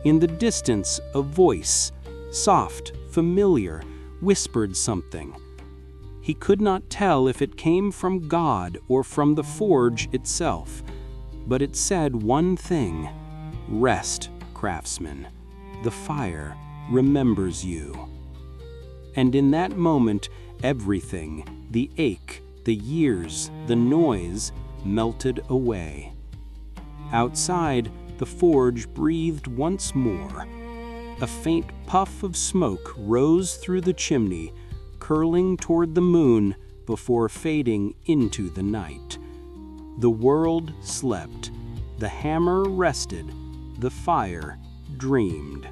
In the distance, a voice, soft, familiar, whispered something. He could not tell if it came from God or from the forge itself, but it said one thing: "Rest, craftsman. The fire remembers you." And in that moment, everything, the ache, the years, the noise, melted away. Outside, the forge breathed once more. A faint puff of smoke rose through the chimney, curling toward the moon before fading into the night. The world slept, the hammer rested, the fire dreamed.